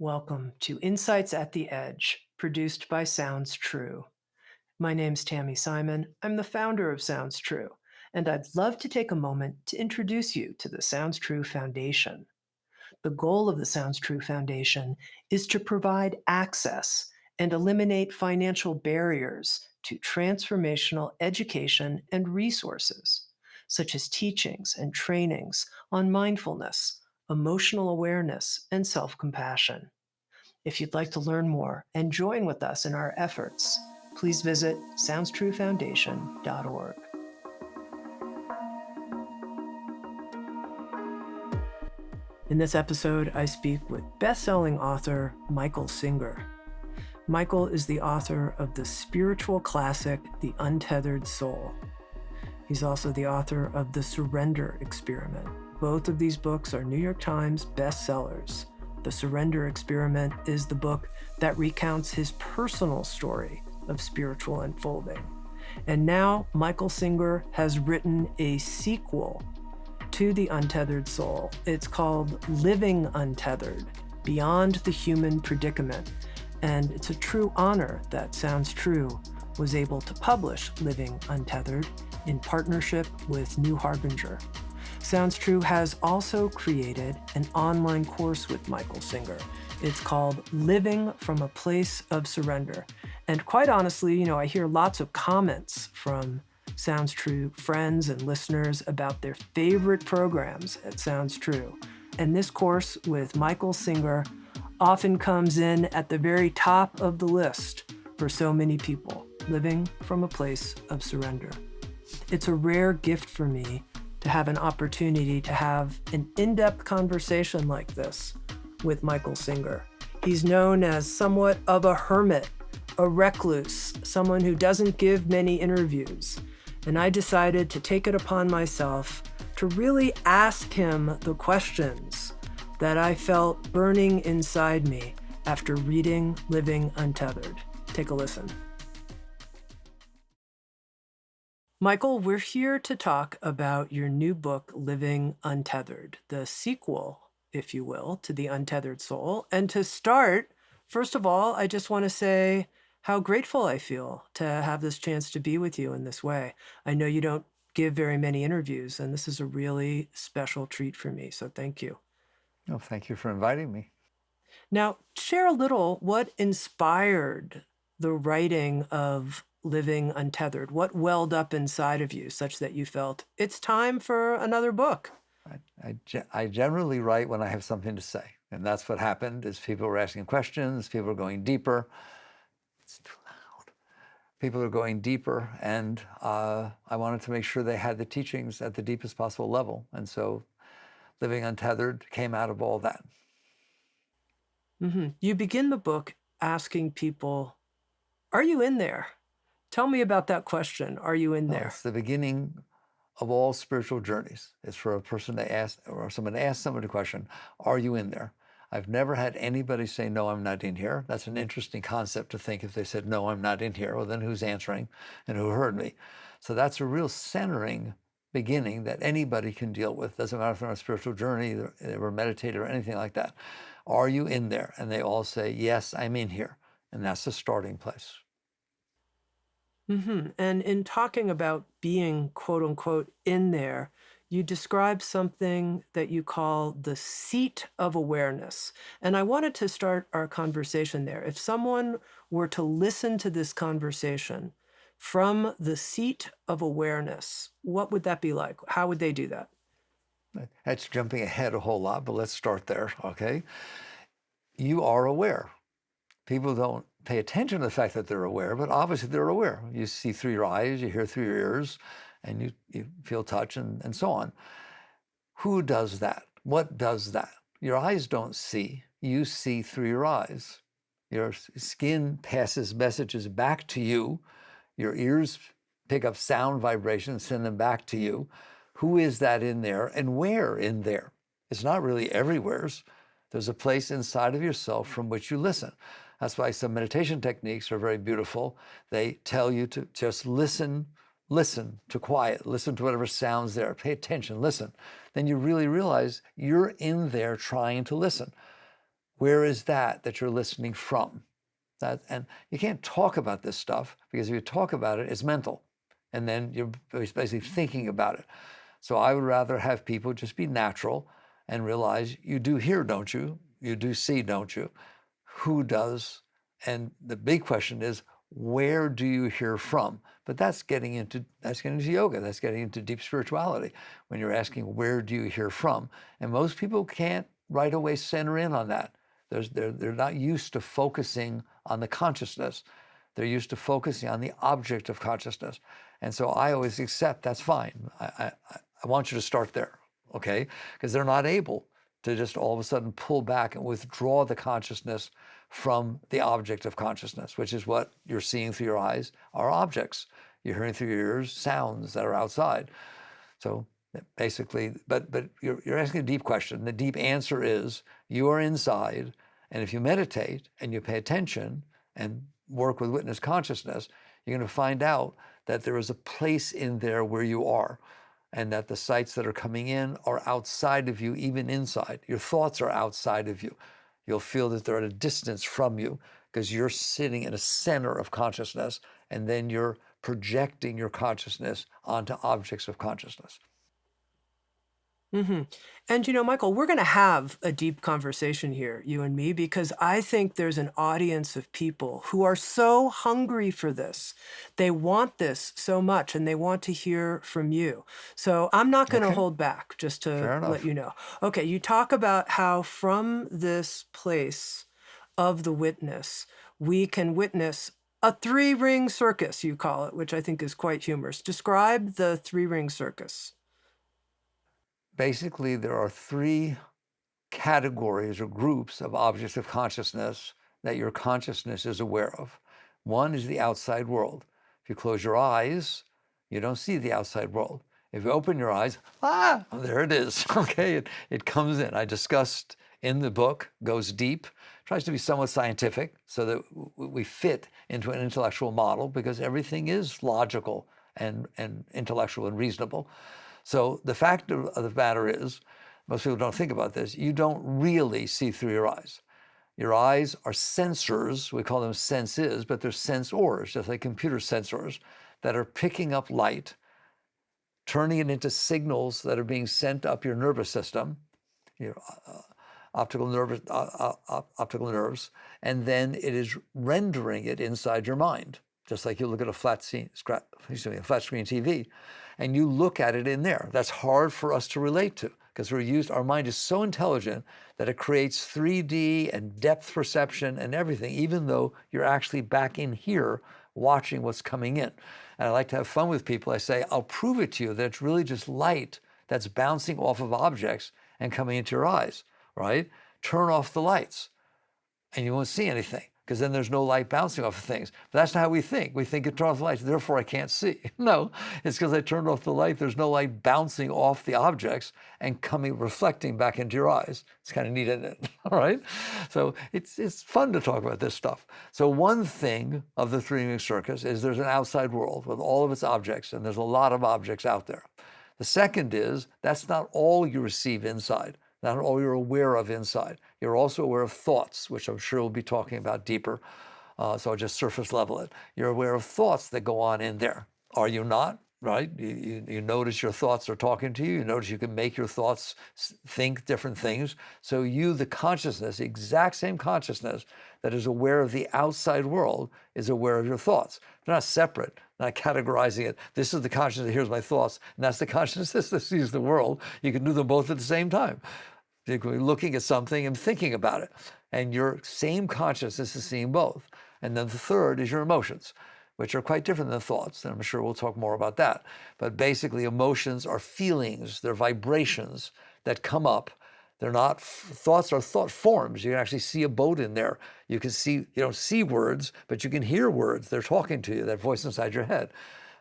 Welcome to Insights at the Edge, produced by Sounds True. My name's Tami Simon. I'm the founder of Sounds True, and I'd love to take a moment to introduce you to the Sounds True Foundation. The goal of the Sounds True Foundation is to provide access and eliminate financial barriers to transformational education and resources, such as teachings and trainings on mindfulness, emotional awareness, and self compassion. If you'd like to learn more and join with us in our efforts, please visit SoundsTrueFoundation.org. In this episode, I speak with best-selling author Michael Singer. Michael is the author of the spiritual classic, The Untethered Soul. He's also the author of The Surrender Experiment. Both of these books are New York Times bestsellers. The Surrender Experiment is the book that recounts his personal story of spiritual unfolding. And now Michael Singer has written a sequel to The Untethered Soul. It's called Living Untethered, Beyond the Human Predicament. And it's a true honor that Sounds True was able to publish Living Untethered in partnership with New Harbinger. Sounds True has also created an online course with Michael Singer. It's called Living from a Place of Surrender. And quite honestly, I hear lots of comments from Sounds True friends and listeners about their favorite programs at Sounds True. And this course with Michael Singer often comes in at the very top of the list for so many people, living from a place of surrender. It's a rare gift for me to have an opportunity to have an in-depth conversation like this with Michael Singer. He's known as somewhat of a hermit, a recluse, someone who doesn't give many interviews. And I decided to take it upon myself to really ask him the questions that I felt burning inside me after reading Living Untethered. Take a listen. Michael, we're here to talk about your new book, Living Untethered, the sequel, if you will, to The Untethered Soul. And to start, first of all, I just want to say how grateful I feel to have this chance to be with you in this way. I know you don't give very many interviews, and this is a really special treat for me, so thank you. Well, thank you for inviting me. Now, share a little what inspired the writing of Living Untethered. What welled up inside of you such that you felt it's time for another book? I generally write when I have something to say, and that's what happened. Is people were asking questions, people were going deeper. It's too loud. People are going deeper, and I wanted to make sure they had the teachings at the deepest possible level, and so Living Untethered came out of all that. Mm-hmm. You begin the book asking people, "Are you in there?" Tell me about that question. Are you in there? It's the beginning of all spiritual journeys. It's for a person to ask, or someone to ask somebody a question, are you in there? I've never had anybody say, no, I'm not in here. That's an interesting concept to think. If they said, no, I'm not in here, well, then who's answering and who heard me? So that's a real centering beginning that anybody can deal with. Doesn't matter if they're on a spiritual journey, they were meditative or anything like that. Are you in there? And they all say, yes, I'm in here. And that's the starting place. Mm-hmm. And in talking about being, quote unquote, in there, you describe something that you call the seat of awareness. And I wanted to start our conversation there. If someone were to listen to this conversation from the seat of awareness, what would that be like? How would they do that? That's jumping ahead a whole lot, but let's start there, okay? You are aware. People don't pay attention to the fact that they're aware, but obviously they're aware. You see through your eyes, you hear through your ears, and you feel touch and so on. Who does that? What does that? Your eyes don't see. You see through your eyes. Your skin passes messages back to you. Your ears pick up sound vibrations, send them back to you. Who is that in there, and where in there? It's not really everywhere's. There's a place inside of yourself from which you listen. That's why some meditation techniques are very beautiful. They tell you to just listen to quiet, listen to whatever sounds there, pay attention, listen. Then you really realize you're in there trying to listen. Where is that you're listening from? And you can't talk about this stuff, because if you talk about it, it's mental. And then you're basically thinking about it. So I would rather have people just be natural and realize you do hear, don't you? You do see, don't you? Who does? And the big question is, where do you hear from? But that's getting into yoga. That's getting into deep spirituality, when you're asking, where do you hear from? And most people can't right away center in on that. They're not used to focusing on the consciousness. They're used to focusing on the object of consciousness. And so I always accept, that's fine. I want you to start there, okay? Because they're not able to just all of a sudden pull back and withdraw the consciousness from the object of consciousness, which is what you're seeing through your eyes are objects. You're hearing through your ears sounds that are outside. So basically, but you're asking a deep question. The deep answer is, you are inside, and if you meditate and you pay attention and work with witness consciousness, you're going to find out that there is a place in there where you are, and that the sights that are coming in are outside of you, even inside. Your thoughts are outside of you. You'll feel that they're at a distance from you, because you're sitting in a center of consciousness, and then you're projecting your consciousness onto objects of consciousness. Mm-hmm. And, Michael, we're going to have a deep conversation here, you and me, because I think there's an audience of people who are so hungry for this. They want this so much, and they want to hear from you. So I'm not going to hold back, just to let you know. Okay, you talk about how from this place of the witness, we can witness a 3-ring circus, you call it, which I think is quite humorous. Describe the 3-ring circus. Basically, there are 3 categories or groups of objects of consciousness that your consciousness is aware of. One is the outside world. If you close your eyes, you don't see the outside world. If you open your eyes, there it is. Okay, it comes in. I discussed in the book, goes deep, tries to be somewhat scientific so that we fit into an intellectual model, because everything is logical and intellectual and reasonable. So the fact of the matter is, most people don't think about this, you don't really see through your eyes. Your eyes are sensors, we call them senses, but they're sensors, just like computer sensors, that are picking up light, turning it into signals that are being sent up your nervous system, your optical nerves, and then it is rendering it inside your mind. Just like you look at a flat screen TV, and you look at it in there. That's hard for us to relate to, because our mind is so intelligent that it creates 3D and depth perception and everything, even though you're actually back in here watching what's coming in. And I like to have fun with people. I say, I'll prove it to you that it's really just light that's bouncing off of objects and coming into your eyes, right? Turn off the lights and you won't see anything, because then there's no light bouncing off of things. But that's not how we think. We think, it turns off the lights, therefore I can't see. No, it's because I turned off the light, there's no light bouncing off the objects and reflecting back into your eyes. It's kind of neat, isn't it? All right? So it's fun to talk about this stuff. So one thing of the 3-ring circus is there's an outside world with all of its objects, and there's a lot of objects out there. The second is, that's not all you receive inside. Not all you're aware of inside. You're also aware of thoughts, which I'm sure we'll be talking about deeper. So I'll just surface level it. You're aware of thoughts that go on in there. Are you not? Right? You notice your thoughts are talking to you. You notice you can make your thoughts think different things. So you, the consciousness, the exact same consciousness that is aware of the outside world, is aware of your thoughts. They're not separate, not categorizing it. This is the consciousness that hears my thoughts, and that's the consciousness that sees the world. You can do them both at the same time. You can be looking at something and thinking about it, and your same consciousness is seeing both. And then the third is your emotions, which are quite different than thoughts, and I'm sure we'll talk more about that. But basically, emotions are feelings, they're vibrations that come up. They're not, thoughts are thought forms. You can actually see a boat in there. You don't see words, but you can hear words. They're talking to you, that voice inside your head.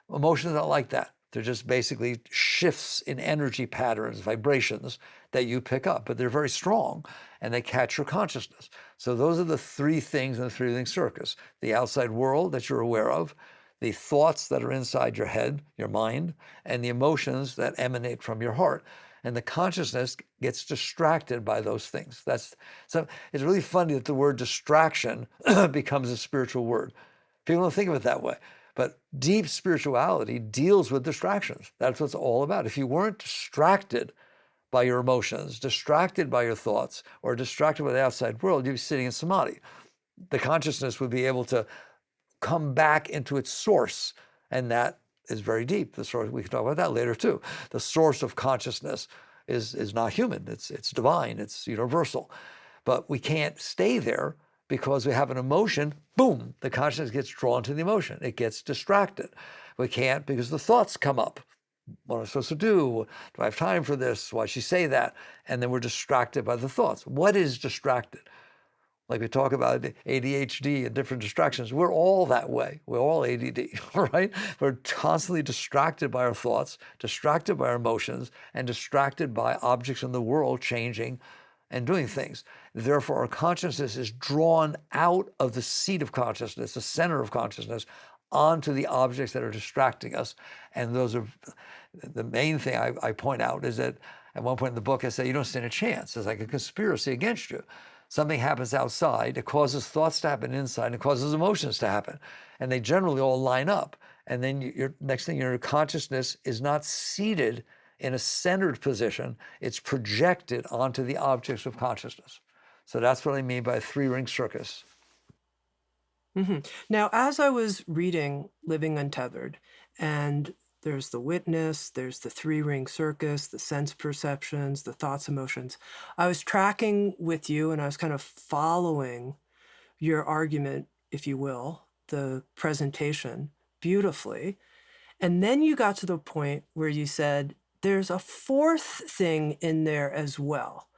Emotions are not like that. They're just basically shifts in energy patterns, vibrations that you pick up, but they're very strong and they catch your consciousness. So those are the 3 things in the 3-ring circus: the outside world that you're aware of, the thoughts that are inside your head, your mind, and the emotions that emanate from your heart. and the consciousness gets distracted by those things. So it's really funny that the word distraction becomes a spiritual word. People don't think of it that way. But deep spirituality deals with distractions. That's what it's all about. If you weren't distracted by your emotions, distracted by your thoughts, or distracted by the outside world, you'd be sitting in samadhi. The consciousness would be able to come back into its source, and that is very deep. The source, we can talk about that later too. The source of consciousness is not human. It's divine. It's universal. But we can't stay there because we have an emotion. Boom! The consciousness gets drawn to the emotion. It gets distracted. We can't because the thoughts come up. What am I supposed to do? Do I have time for this? Why should she say that? And then we're distracted by the thoughts. What is distracted? Like we talk about ADHD and different distractions. We're all that way. We're all ADD, right? We're constantly distracted by our thoughts, distracted by our emotions, and distracted by objects in the world changing and doing things. Therefore, our consciousness is drawn out of the seat of consciousness, the center of consciousness, onto the objects that are distracting us. And those are the main thing I point out is that at one point in the book, I say, you don't stand a chance. It's like a conspiracy against you. Something happens outside, it causes thoughts to happen inside, and it causes emotions to happen. And they generally all line up. And then next thing, your consciousness is not seated in a centered position. It's projected onto the objects of consciousness. So that's what I mean by a three-ring circus. Mm-hmm. Now, as I was reading Living Untethered, and there's the witness, there's the three-ring circus, the sense perceptions, the thoughts, emotions. I was tracking with you and I was kind of following your argument, if you will, the presentation beautifully. And then you got to the point where you said, there's a fourth thing in there as well.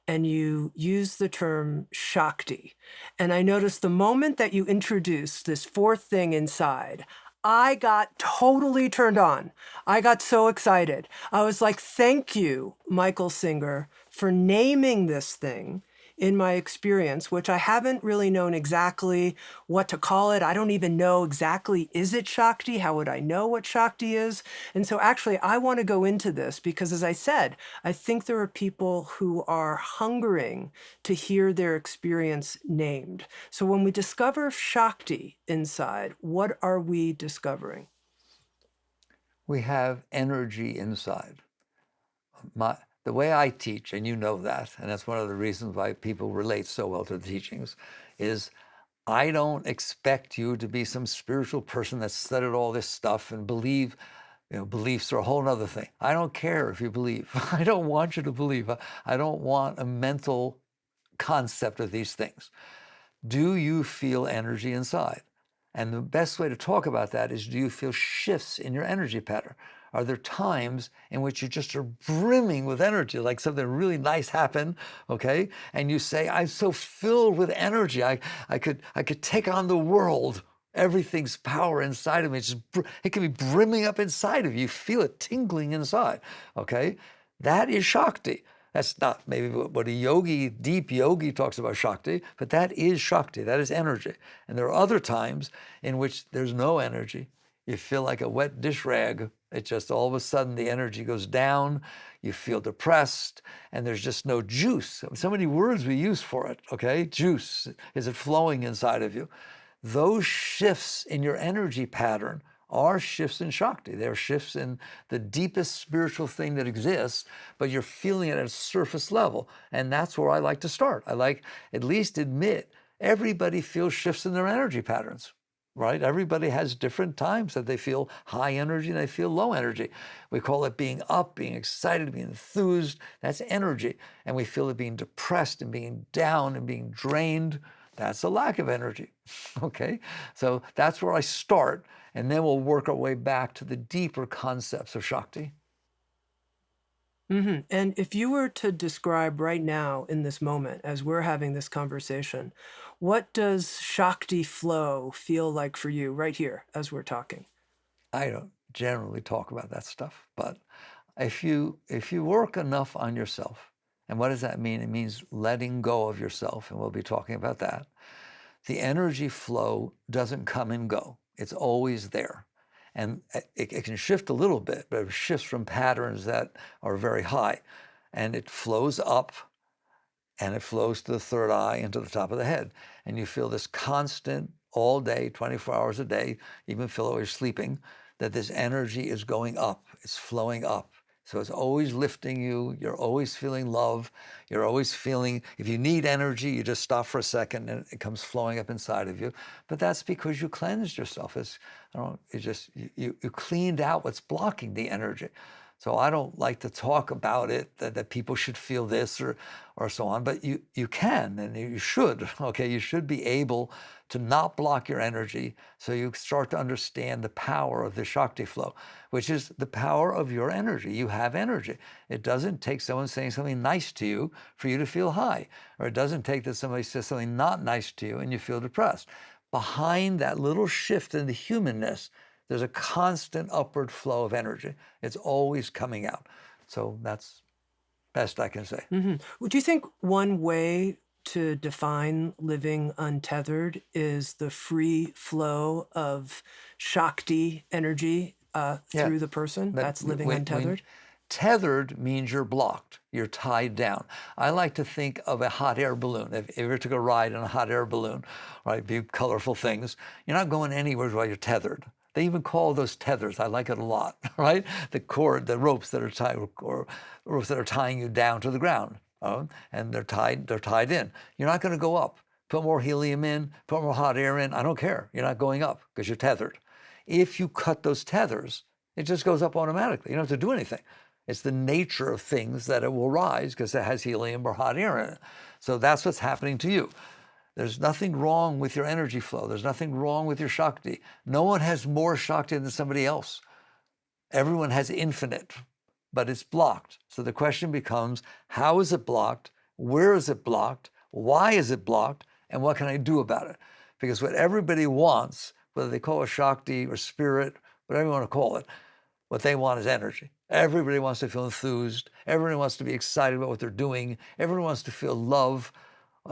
And you used the term Shakti. And I noticed the moment that you introduced this fourth thing inside, I got totally turned on. I got so excited. I was like, thank you, Michael Singer, for naming this thing in my experience, which I haven't really known exactly what to call it. I don't even know exactly, is it Shakti? How would I know what Shakti is? And so actually, I want to go into this because, as I said, I think there are people who are hungering to hear their experience named. So when we discover Shakti inside, what are we discovering? We have energy inside. The way I teach, and you know that, and that's one of the reasons why people relate so well to the teachings, is I don't expect you to be some spiritual person that's studied all this stuff and believe, beliefs are a whole other thing. I don't care if you believe. I don't want you to believe. I don't want a mental concept of these things. Do you feel energy inside? And the best way to talk about that is, do you feel shifts in your energy pattern? Are there times in which you just are brimming with energy, like something really nice happened, okay? And you say, I'm so filled with energy. I could take on the world. Everything's power inside of me. It can be brimming up inside of you. You feel it tingling inside, okay? That is Shakti. That's not maybe what a deep yogi talks about Shakti, but that is Shakti. That is energy. And there are other times in which there's no energy. You feel like a wet dish rag. It just all of a sudden the energy goes down. You feel depressed, and there's just no juice. So many words we use for it, okay? Juice. Is it flowing inside of you? Those shifts in your energy pattern are shifts in Shakti. They're shifts in the deepest spiritual thing that exists, but you're feeling it at a surface level. And that's where I like to start. I like at least admit everybody feels shifts in their energy patterns, right? Everybody has different times that they feel high energy and they feel low energy. We call it being up, being excited, being enthused. That's energy. And we feel it being depressed and being down and being drained. That's a lack of energy, okay? So that's where I start, and then we'll work our way back to the deeper concepts of Shakti. Mm-hmm. And if you were to describe right now in this moment, as we're having this conversation, what does Shakti flow feel like for you right here as we're talking? I don't generally talk about that stuff, but if you work enough on yourself, and what does that mean? It means letting go of yourself, and we'll be talking about that. The energy flow doesn't come and go. It's always there. And it can shift a little bit, but it shifts from patterns that are very high. And it flows up, and it flows to the third eye and to the top of the head. And you feel this constant, all day, 24 hours a day, even feel while you're sleeping, that this energy is going up, it's flowing up. So it's always lifting you, you're always feeling love, you're always feeling, if you need energy, you just stop for a second and it comes flowing up inside of you. But that's because you cleansed yourself. You cleaned out what's blocking the energy. So I don't like to talk about it, that people should feel this or so on, but you can and you should, okay? You should be able to not block your energy so you start to understand the power of the Shakti flow, which is the power of your energy. You have energy. It doesn't take someone saying something nice to you for you to feel high, or it doesn't take that somebody says something not nice to you and you feel depressed. Behind that little shift in the humanness, there's a constant upward flow of energy. It's always coming out. So that's best I can say. Mm-hmm. Would you think one way to define living untethered is the free flow of Shakti energy through the person? That's living untethered? Tethered means you're blocked. You're tied down. I like to think of a hot air balloon. If you ever took a ride in a hot air balloon, right, big colorful things, you're not going anywhere while you're tethered. They even call those tethers. I like it a lot, right? The cord, the ropes that are tied, or ropes that are tying you down to the ground, and they're tied in. You're not going to go up. Put more helium in, put more hot air in. I don't care. You're not going up because you're tethered. If you cut those tethers, it just goes up automatically. You don't have to do anything. It's the nature of things that it will rise because it has helium or hot air in it. So that's what's happening to you. There's nothing wrong with your energy flow. There's nothing wrong with your Shakti. No one has more Shakti than somebody else. Everyone has infinite, but it's blocked. So the question becomes, how is it blocked? Where is it blocked? Why is it blocked? And what can I do about it? Because what everybody wants, whether they call it Shakti or spirit, whatever you want to call it, what they want is energy. Everybody wants to feel enthused. Everybody wants to be excited about what they're doing. Everyone wants to feel love.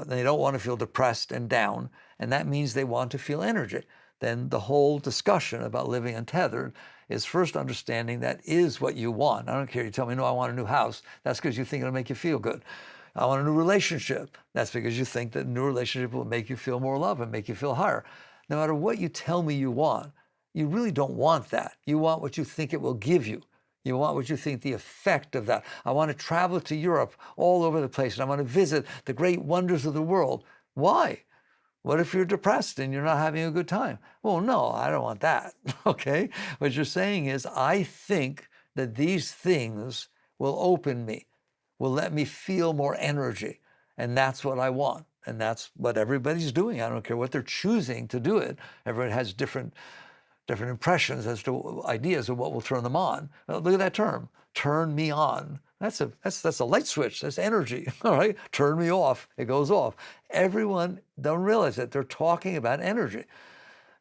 They don't want to feel depressed and down, and that means they want to feel energy. Then the whole discussion about living untethered is first understanding that is what you want. I don't care, you tell me, no, I want a new house. That's because you think it'll make you feel good. I want a new relationship. That's because you think that a new relationship will make you feel more love and make you feel higher. No matter what you tell me you want, you really don't want that. You want what you think it will give you. You want what you think the effect of that. I want to travel to Europe all over the place, and I want to visit the great wonders of the world. Why? What if you're depressed and you're not having a good time? Well, no, I don't want that, okay? What you're saying is, I think that these things will open me, will let me feel more energy, and that's what I want. And that's what everybody's doing. I don't care what they're choosing to do it. Everyone has different impressions as to ideas of what will turn them on. Look at that term, turn me on. That's a light switch, that's energy, all right? Turn me off, it goes off. Everyone don't realize that they're talking about energy.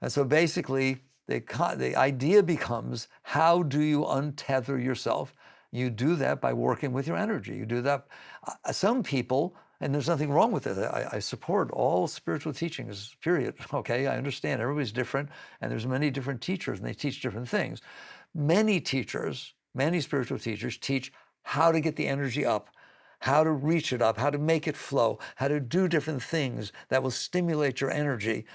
And so basically, the idea becomes, how do you untether yourself? You do that by working with your energy. You do that. Some people, and there's nothing wrong with it. I support all spiritual teachings, period. Okay, I understand everybody's different, and there's many different teachers, and they teach different things. Many teachers, many spiritual teachers teach how to get the energy up, how to reach it up, how to make it flow, how to do different things that will stimulate your energy,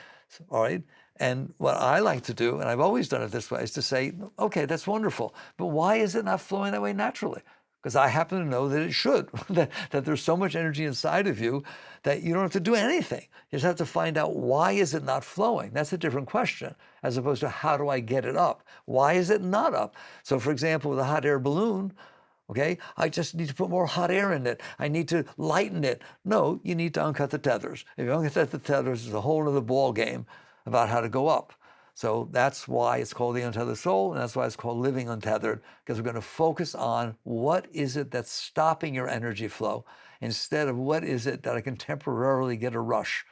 all right? And what I like to do, and I've always done it this way, is to say, okay, that's wonderful, but why is it not flowing that way naturally? Because I happen to know that it should, that there's so much energy inside of you that you don't have to do anything. You just have to find out, why is it not flowing? That's a different question, as opposed to, how do I get it up? Why is it not up? So for example, with a hot air balloon, okay, I just need to put more hot air in it. I need to lighten it. No, you need to uncut the tethers. If you uncut the tethers, it's a whole other ball game about how to go up. So that's why it's called the untethered soul, and that's why it's called living untethered, because we're going to focus on what is it that's stopping your energy flow instead of what is it that I can temporarily get a rush.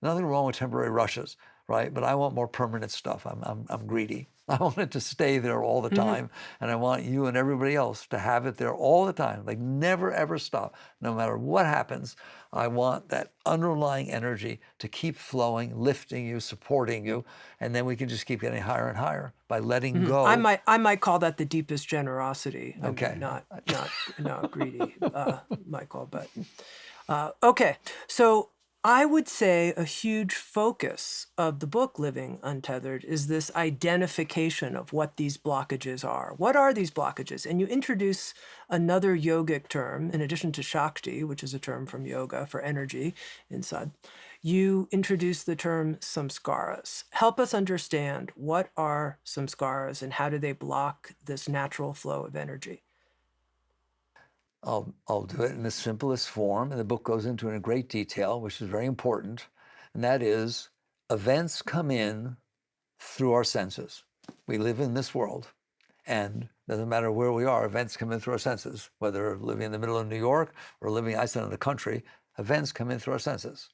Nothing wrong with temporary rushes, right? But I want more permanent stuff. I'm greedy. I want it to stay there all the time. And I want you and everybody else to have it there all the time, like never, ever stop. No matter what happens, I want that underlying energy to keep flowing, lifting you, supporting you. And then we can just keep getting higher and higher by letting go. I might call that the deepest generosity. I Okay. mean, not greedy, Michael, but okay. So I would say a huge focus of the book Living Untethered is this identification of what these blockages are. What are these blockages? And you introduce another yogic term, in addition to Shakti, which is a term from yoga for energy inside. You introduce the term Samskaras. Help us understand, what are Samskaras and how do they block this natural flow of energy? I'll do it in the simplest form, and the book goes into it in great detail, which is very important, and that is events come in through our senses. We live in this world, and doesn't matter where we are, events come in through our senses. Whether living in the middle of New York or living in Iceland in the country, events come in through our senses.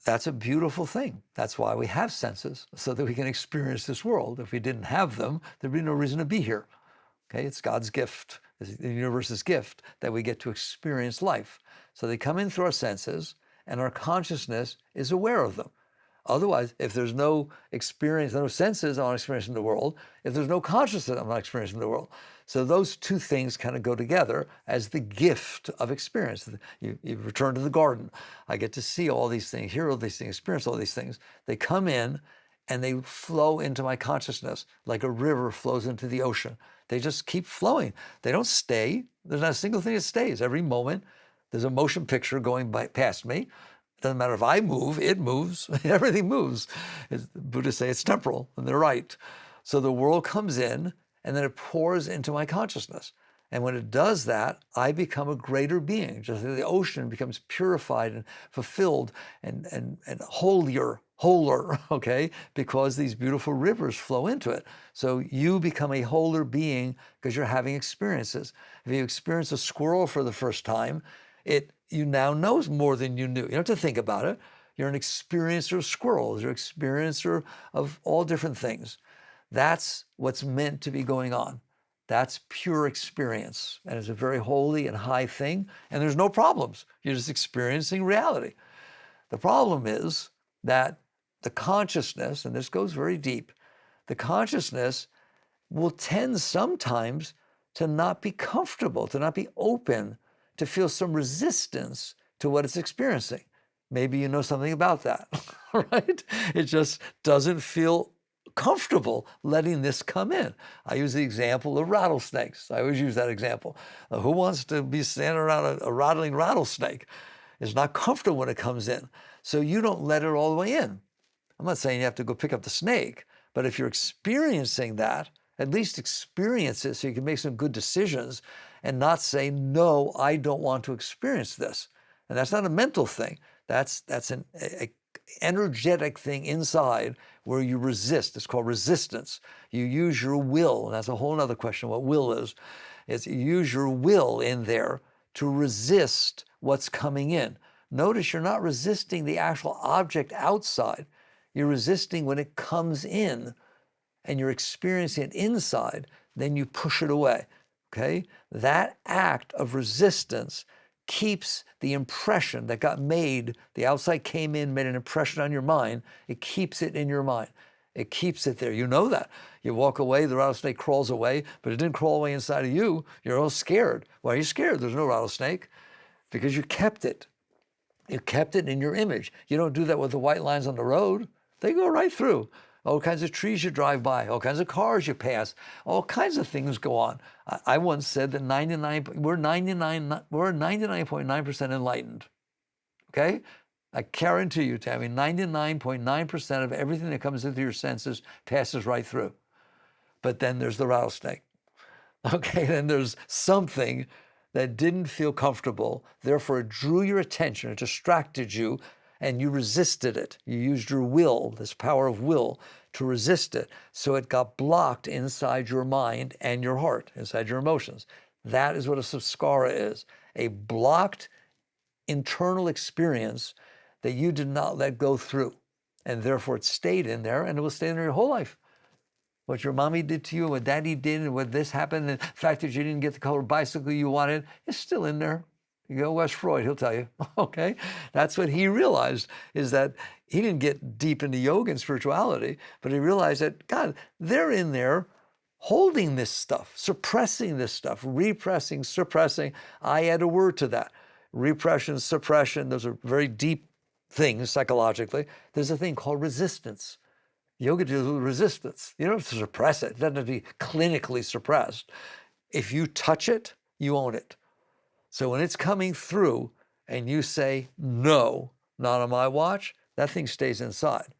That's a beautiful thing. That's why we have senses, so that we can experience this world. If we didn't have them, there'd be no reason to be here. Okay, it's God's gift, it's the universe's gift, that we get to experience life. So they come in through our senses, and our consciousness is aware of them. Otherwise, if there's no experience, no senses, I'm not experiencing the world. If there's no consciousness, I'm not experiencing the world. So those two things kind of go together as the gift of experience. You return to the garden. I get to see all these things, hear all these things, experience all these things. They come in and they flow into my consciousness like a river flows into the ocean. They just keep flowing. They don't stay. There's not a single thing that stays. Every moment, there's a motion picture going past me. It doesn't matter if I move, it moves. Everything moves. Buddhists say it's temporal, and they're right. So the world comes in, and then it pours into my consciousness. And when it does that, I become a greater being. Just like the ocean becomes purified and fulfilled and holier, okay, because these beautiful rivers flow into it. So you become a wholer being because you're having experiences. If you experience a squirrel for the first time, you now know more than you knew. You don't have to think about it. You're an experiencer of squirrels. You're an experiencer of all different things. That's what's meant to be going on. That's pure experience. And it's a very holy and high thing. And there's no problems. You're just experiencing reality. The problem is that the consciousness, and this goes very deep, the consciousness will tend sometimes to not be comfortable, to not be open, to feel some resistance to what it's experiencing. Maybe you know something about that, right? It just doesn't feel comfortable letting this come in. I use the example of rattlesnakes. I always use that example. Who wants to be standing around a rattling rattlesnake? It's not comfortable when it comes in. So you don't let it all the way in. I'm not saying you have to go pick up the snake, but if you're experiencing that, at least experience it so you can make some good decisions and not say, no, I don't want to experience this. And that's not a mental thing. That's an energetic thing inside where you resist. It's called resistance. You use your will, and that's a whole other question, what will is you use your will in there to resist what's coming in. Notice you're not resisting the actual object outside. You're resisting when it comes in and you're experiencing it inside, then you push it away, okay? That act of resistance keeps the impression that got made, the outside came in, made an impression on your mind, it keeps it in your mind. It keeps it there. You know that. You walk away, the rattlesnake crawls away, but it didn't crawl away inside of you. You're all scared. Why are you scared? There's no rattlesnake. Because you kept it. You kept it in your image. You don't do that with the white lines on the road. They go right through. All kinds of trees you drive by, all kinds of cars you pass, all kinds of things go on. I once said that we're 99.9% enlightened, okay? I guarantee you, Tami, 99.9% of everything that comes into your senses passes right through. But then there's the rattlesnake, okay? Then there's something that didn't feel comfortable, therefore it drew your attention, it distracted you, and you resisted it. You used your will, this power of will, to resist it. So it got blocked inside your mind and your heart, inside your emotions. That is what a samskara is, a blocked internal experience that you did not let go through. And therefore it stayed in there, and it will stay in there your whole life. What your mommy did to you, what daddy did, and what this happened, and the fact that you didn't get the color bicycle you wanted is still in there. You go West Freud, he'll tell you, okay? That's what he realized, is that he didn't get deep into yoga and spirituality, but he realized that, God, they're in there holding this stuff, suppressing this stuff, repressing, suppressing. I add a word to that. Repression, suppression, those are very deep things psychologically. There's a thing called resistance. Yoga deals with resistance. You don't have to suppress it. It doesn't have to be clinically suppressed. If you touch it, you own it. So when it's coming through and you say, no, not on my watch, that thing stays inside,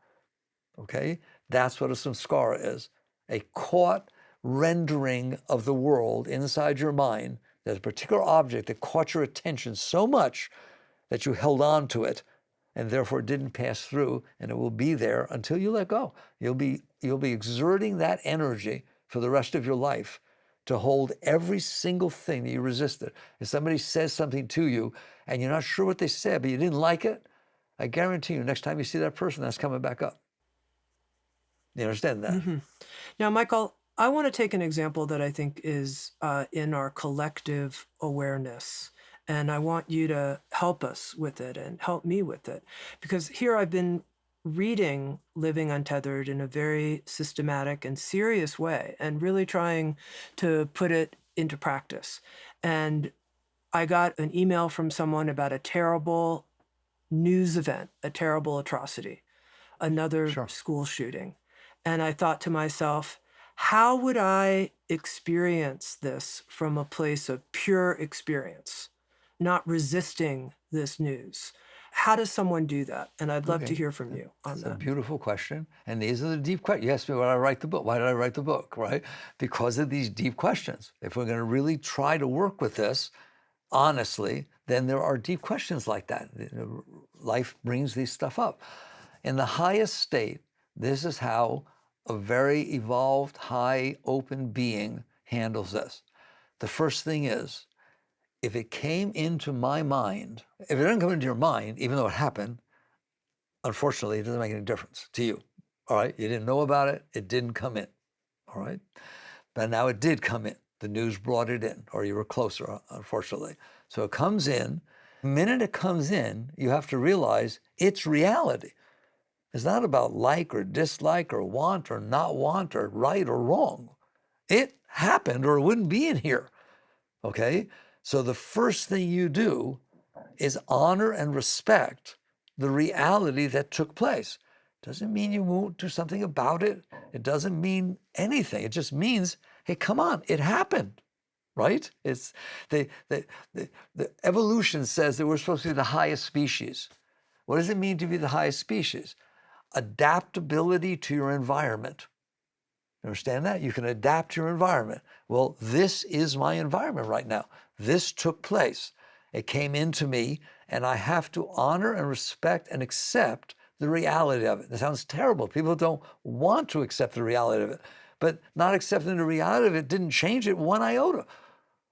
okay? That's what a samskara is, a caught rendering of the world inside your mind. There's a particular object that caught your attention so much that you held on to it and therefore didn't pass through, and it will be there until you let go. You'll be exerting that energy for the rest of your life to hold every single thing that you resisted. If somebody says something to you and you're not sure what they said, but you didn't like it, I guarantee you next time you see that person, that's coming back up. You understand that? Mm-hmm. Now, Michael, I want to take an example that I think is in our collective awareness. And I want you to help us with it and help me with it. Because here I've been reading Living Untethered in a very systematic and serious way and really trying to put it into practice. And I got an email from someone about a terrible news event, a terrible atrocity, another school shooting. And I thought to myself, how would I experience this from a place of pure experience, not resisting this news? How does someone do that? And I'd love to hear from you on that. That's a beautiful question. And these are the deep questions. You asked me why I write the book. Why did I write the book, right? Because of these deep questions. If we're going to really try to work with this honestly, then there are deep questions like that. Life brings these stuff up. In the highest state, this is how a very evolved, high, open being handles this. The first thing is, if it came into my mind, if it doesn't come into your mind, even though it happened, unfortunately, it doesn't make any difference to you, all right? You didn't know about it. It didn't come in, all right? But now it did come in. The news brought it in, or you were closer, unfortunately. So it comes in. The minute it comes in, you have to realize it's reality. It's not about like or dislike or want or not want or right or wrong. It happened or it wouldn't be in here, okay? So the first thing you do is honor and respect the reality that took place. Doesn't mean you won't do something about it. It doesn't mean anything. It just means, hey, come on, it happened, right? It's the evolution says that we're supposed to be the highest species. What does it mean to be the highest species? Adaptability to your environment. You understand that? You can adapt your environment. Well, this is my environment right now. This took place. It came into me, and I have to honor and respect and accept the reality of it. It sounds terrible. People don't want to accept the reality of it. But not accepting the reality of it didn't change it one iota.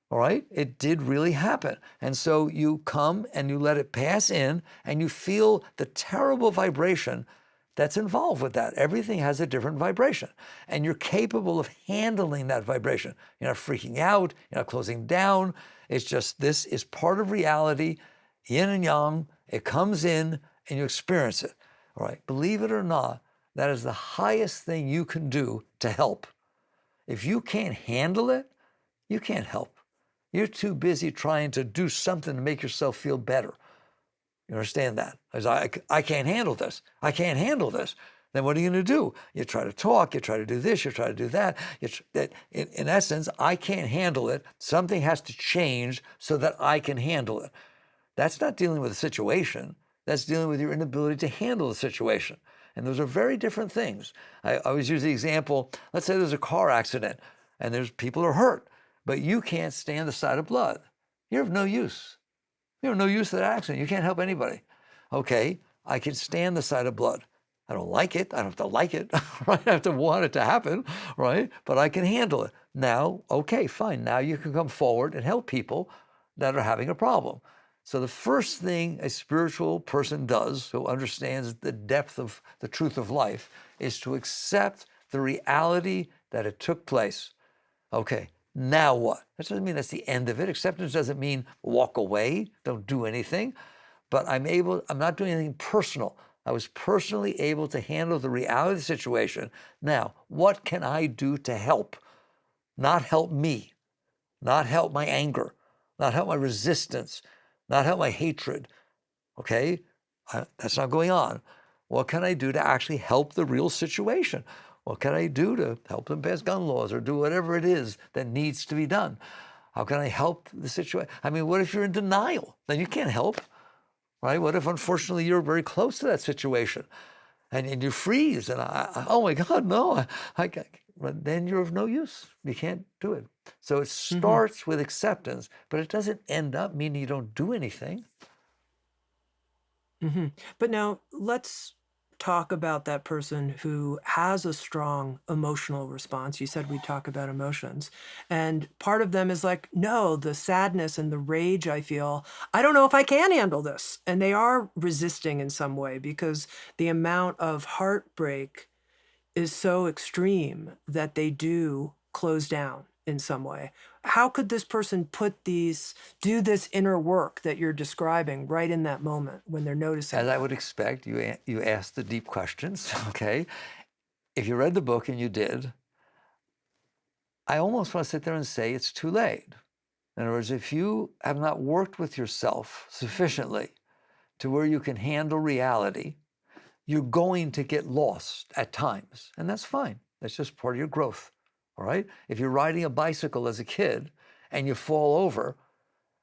All right? It did really happen. And so you come and you let it pass in, and you feel the terrible vibration that's involved with that. Everything has a different vibration, and you're capable of handling that vibration. You're not freaking out, you're not closing down. It's just, this is part of reality, yin and yang. It comes in and you experience it. All right, believe it or not, that is the highest thing you can do to help. If you can't handle it, you can't help. You're too busy trying to do something to make yourself feel better. You understand that? As I can't handle this. I can't handle this. Then what are you going to do? You try to talk, you try to do this, you try to do that. In essence, I can't handle it. Something has to change so that I can handle it. That's not dealing with a situation. That's dealing with your inability to handle the situation. And those are very different things. I always use the example, let's say there's a car accident and there's people are hurt, but you can't stand the sight of blood. You're of no use. You have no use for that accident. You can't help anybody. Okay, I can stand the sight of blood. I don't like it. I don't have to like it, right? I have to want it to happen, right? But I can handle it. Now, okay, fine. Now you can come forward and help people that are having a problem. So the first thing a spiritual person does, who understands the depth of the truth of life, is to accept the reality that it took place. Okay, now what? That doesn't mean that's the end of it. Acceptance doesn't mean walk away, don't do anything. But I'm not doing anything personal. I was personally able to handle the reality of the situation. Now, what can I do to help? Not help me, not help my anger, not help my resistance, not help my hatred. Okay, that's not going on. What can I do to actually help the real situation? What can I do to help them pass gun laws or do whatever it is that needs to be done? How can I help the situation? I mean, what if you're in denial? Then you can't help, right? What if, unfortunately, you're very close to that situation and you freeze and, oh my God, no, then you're of no use. You can't do it. So it starts with acceptance, but it doesn't end up meaning you don't do anything. But now let's talk about that person who has a strong emotional response. You said we'd talk about emotions. And part of them is like, no, the sadness and the rage I feel, I don't know if I can handle this. And they are resisting in some way because the amount of heartbreak is so extreme that they do close down in some way. How could this person do this inner work that you're describing right in that moment when they're noticing? As I would expect, you asked the deep questions, okay? If you read the book, and you did, I almost want to sit there and say it's too late. In other words, if you have not worked with yourself sufficiently to where you can handle reality, you're going to get lost at times, and that's fine. That's just part of your growth. All right? If you're riding a bicycle as a kid and you fall over,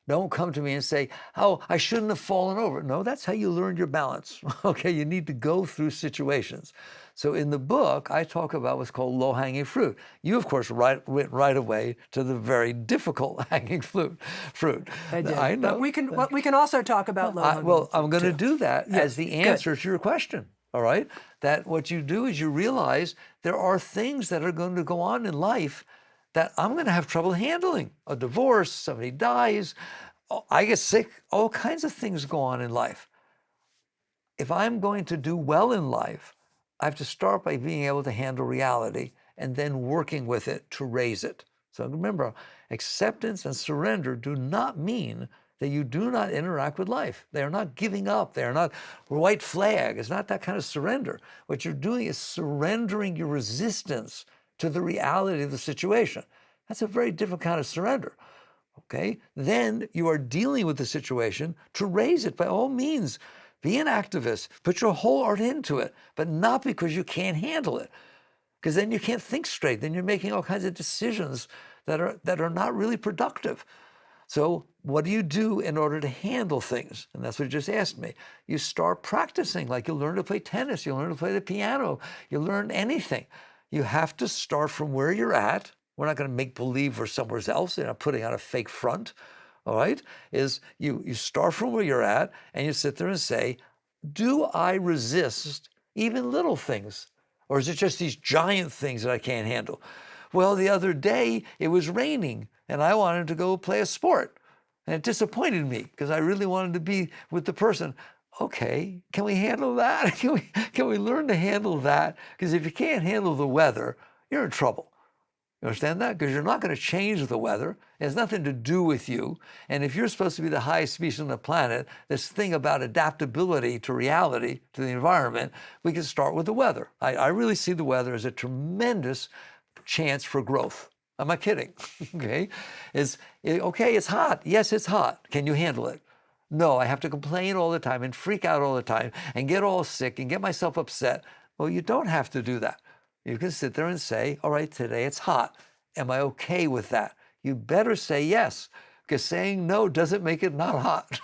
don't come to me and say, oh, I shouldn't have fallen over. No, that's how you learned your balance. Okay, you need to go through situations. So in the book, I talk about what's called low-hanging fruit. You, of course, went right away to the very difficult hanging fruit. I did. I know. But we can also talk about low-hanging fruit. Well, I'm going to do that as the answer Good. to your question. All right? That what you do is you realize there are things that are going to go on in life that I'm going to have trouble handling. A divorce, somebody dies, I get sick, all kinds of things go on in life. If I'm going to do well in life, I have to start by being able to handle reality and then working with it to raise it. So remember, acceptance and surrender do not mean that you do not interact with life. They are not giving up. They are not white flag. It's not that kind of surrender. What you're doing is surrendering your resistance to the reality of the situation. That's a very different kind of surrender. Okay? Then you are dealing with the situation to raise it. By all means, be an activist. Put your whole heart into it, but not because you can't handle it. Because then you can't think straight. Then you're making all kinds of decisions that are not really productive. So what do you do in order to handle things? And that's what you just asked me. You start practicing, like you learn to play tennis, you learn to play the piano, you learn anything. You have to start from where you're at. We're not going to make believe we're somewhere else, putting on a fake front, all right? Is you start from where you're at and you sit there and say, do I resist even little things? Or is it just these giant things that I can't handle? Well, the other day it was raining and I wanted to go play a sport. And it disappointed me because I really wanted to be with the person. Okay, can we handle that? Can we learn to handle that? Because if you can't handle the weather, you're in trouble. You understand that? Because you're not going to change the weather. It has nothing to do with you. And if you're supposed to be the highest species on the planet, this thing about adaptability to reality, to the environment, we can start with the weather. I really see the weather as a tremendous chance for growth. I'm not kidding. Okay? It's hot. Yes, it's hot. Can you handle it? No, I have to complain all the time and freak out all the time and get all sick and get myself upset. Well, you don't have to do that. You can sit there and say, all right, today it's hot. Am I okay with that? You better say yes, because saying no doesn't make it not hot.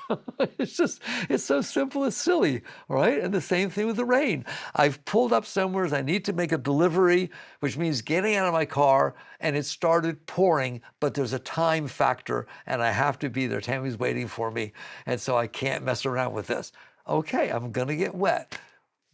It's so simple, it's silly, all right? And the same thing with the rain. I've pulled up somewhere, I need to make a delivery, which means getting out of my car, and it started pouring, but there's a time factor, and I have to be there. Tami's waiting for me, and so I can't mess around with this. Okay, I'm gonna get wet.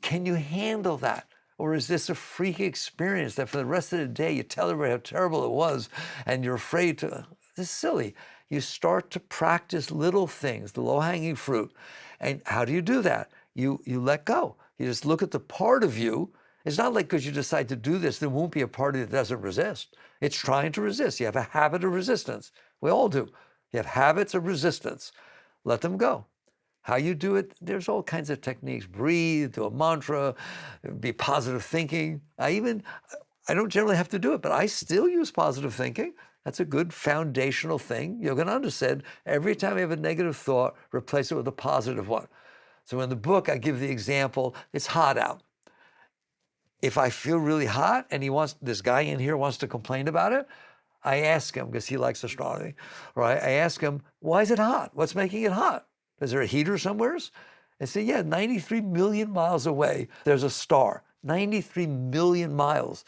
Can you handle that? Or is this a freaky experience that for the rest of the day you tell everybody how terrible it was and you're afraid to? This is silly. You start to practice little things, the low-hanging fruit. And how do you do that? You let go. You just look at the part of you It's not like because you decide to do this, there won't be a party that doesn't resist. It's trying to resist. You have a habit of resistance. We all do. You have habits of resistance. Let them go. How you do it, there's all kinds of techniques. Breathe, do a mantra, be positive thinking. I don't generally have to do it, but I still use positive thinking. That's a good foundational thing. Yogananda said, every time you have a negative thought, replace it with a positive one. So in the book, I give the example, it's hot out. If I feel really hot and this guy in here wants to complain about it, I ask him, because he likes astronomy, right? I ask him, why is it hot? What's making it hot? Is there a heater somewhere? I say, yeah, 93 million miles away, there's a star. 93 million miles.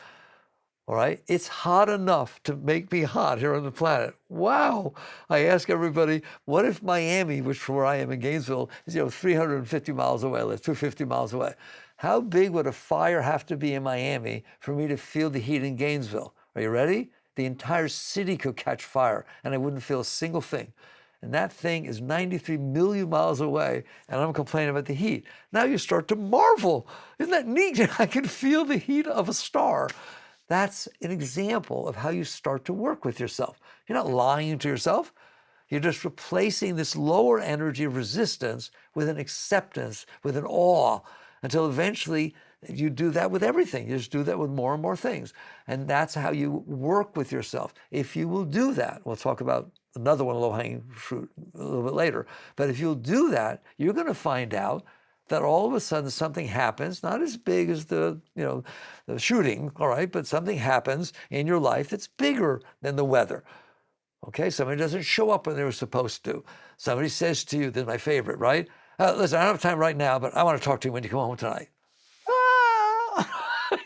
All right, it's hot enough to make me hot here on the planet. Wow. I ask everybody, what if Miami, which from where I am in Gainesville, is 350 miles away, that's 250 miles away. How big would a fire have to be in Miami for me to feel the heat in Gainesville? Are you ready? The entire city could catch fire and I wouldn't feel a single thing. And that thing is 93 million miles away, and I'm complaining about the heat. Now you start to marvel. Isn't that neat? I can feel the heat of a star. That's an example of how you start to work with yourself. You're not lying to yourself. You're just replacing this lower energy of resistance with an acceptance, with an awe, until eventually you do that with everything. You just do that with more and more things. And that's how you work with yourself. If you will do that, we'll talk about another one, low-hanging fruit, a little bit later. But if you'll do that, you're going to find out that all of a sudden something happens, not as big as the shooting, all right, but something happens in your life that's bigger than the weather. Okay, somebody doesn't show up when they were supposed to. Somebody says to you, this is my favorite, right? Listen, I don't have time right now, but I want to talk to you when you come home tonight.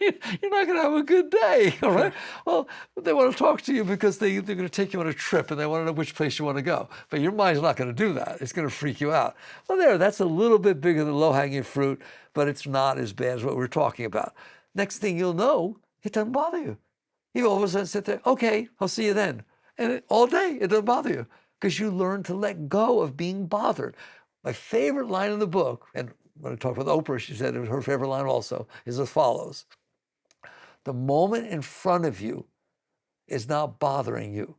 You're not going to have a good day, all right? Well, they want to talk to you because they're going to take you on a trip and they want to know which place you want to go. But your mind's not going to do that. It's going to freak you out. Well, that's a little bit bigger than low-hanging fruit, but it's not as bad as what we're talking about. Next thing you'll know, it doesn't bother you. You all of a sudden sit there, okay, I'll see you then. And all day, it doesn't bother you because you learn to let go of being bothered. My favorite line in the book, and when I talked with Oprah, she said it was her favorite line also, is as follows. The moment in front of you is not bothering you.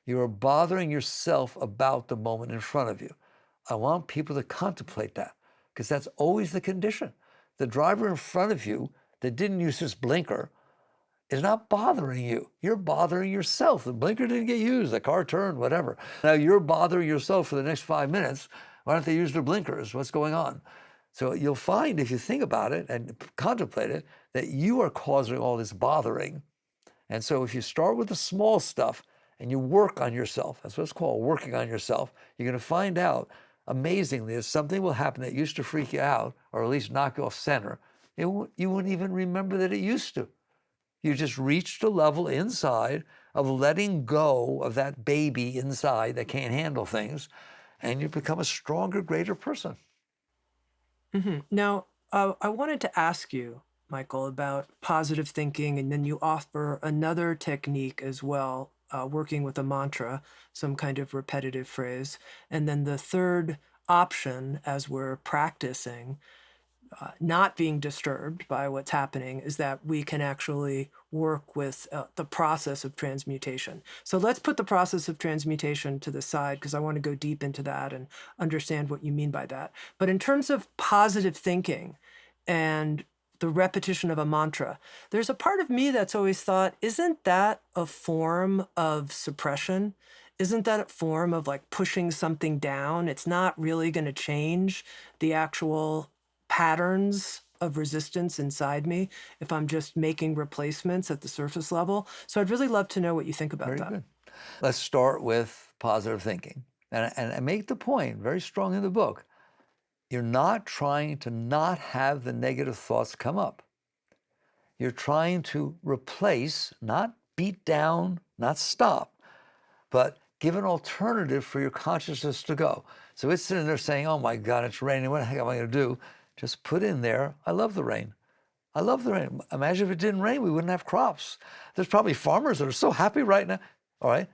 You are bothering yourself about the moment in front of you. I want people to contemplate that because that's always the condition. The driver in front of you that didn't use his blinker is not bothering you. You're bothering yourself. The blinker didn't get used, the car turned, whatever. Now you're bothering yourself for the next 5 minutes. Why don't they use their blinkers? What's going on? So you'll find, if you think about it and contemplate it, that you are causing all this bothering. And so if you start with the small stuff and you work on yourself, that's what it's called, working on yourself, you're going to find out, amazingly, that something will happen that used to freak you out, or at least knock you off center. You wouldn't even remember that it used to. You just reached a level inside of letting go of that baby inside that can't handle things, and you become a stronger, greater person. Mm-hmm. Now, I wanted to ask you, Michael, about positive thinking, and then you offer another technique as well, working with a mantra, some kind of repetitive phrase. And then the third option, as we're practicing, not being disturbed by what's happening, is that we can actually work with the process of transmutation. So let's put the process of transmutation to the side because I want to go deep into that and understand what you mean by that. But in terms of positive thinking and the repetition of a mantra, there's a part of me that's always thought, isn't that a form of suppression? Isn't that a form of like pushing something down? It's not really going to change the actual patterns of resistance inside me if I'm just making replacements at the surface level. So I'd really love to know what you think about Very that. good. Let's start with positive thinking. And I make the point very strong in the book. You're not trying to not have the negative thoughts come up. You're trying to replace, not beat down, not stop, but give an alternative for your consciousness to go. So it's sitting there saying, oh my God, it's raining. What the heck am I going to do? Just put in there, I love the rain. I love the rain. Imagine if it didn't rain, we wouldn't have crops. There's probably farmers that are so happy right now. All right.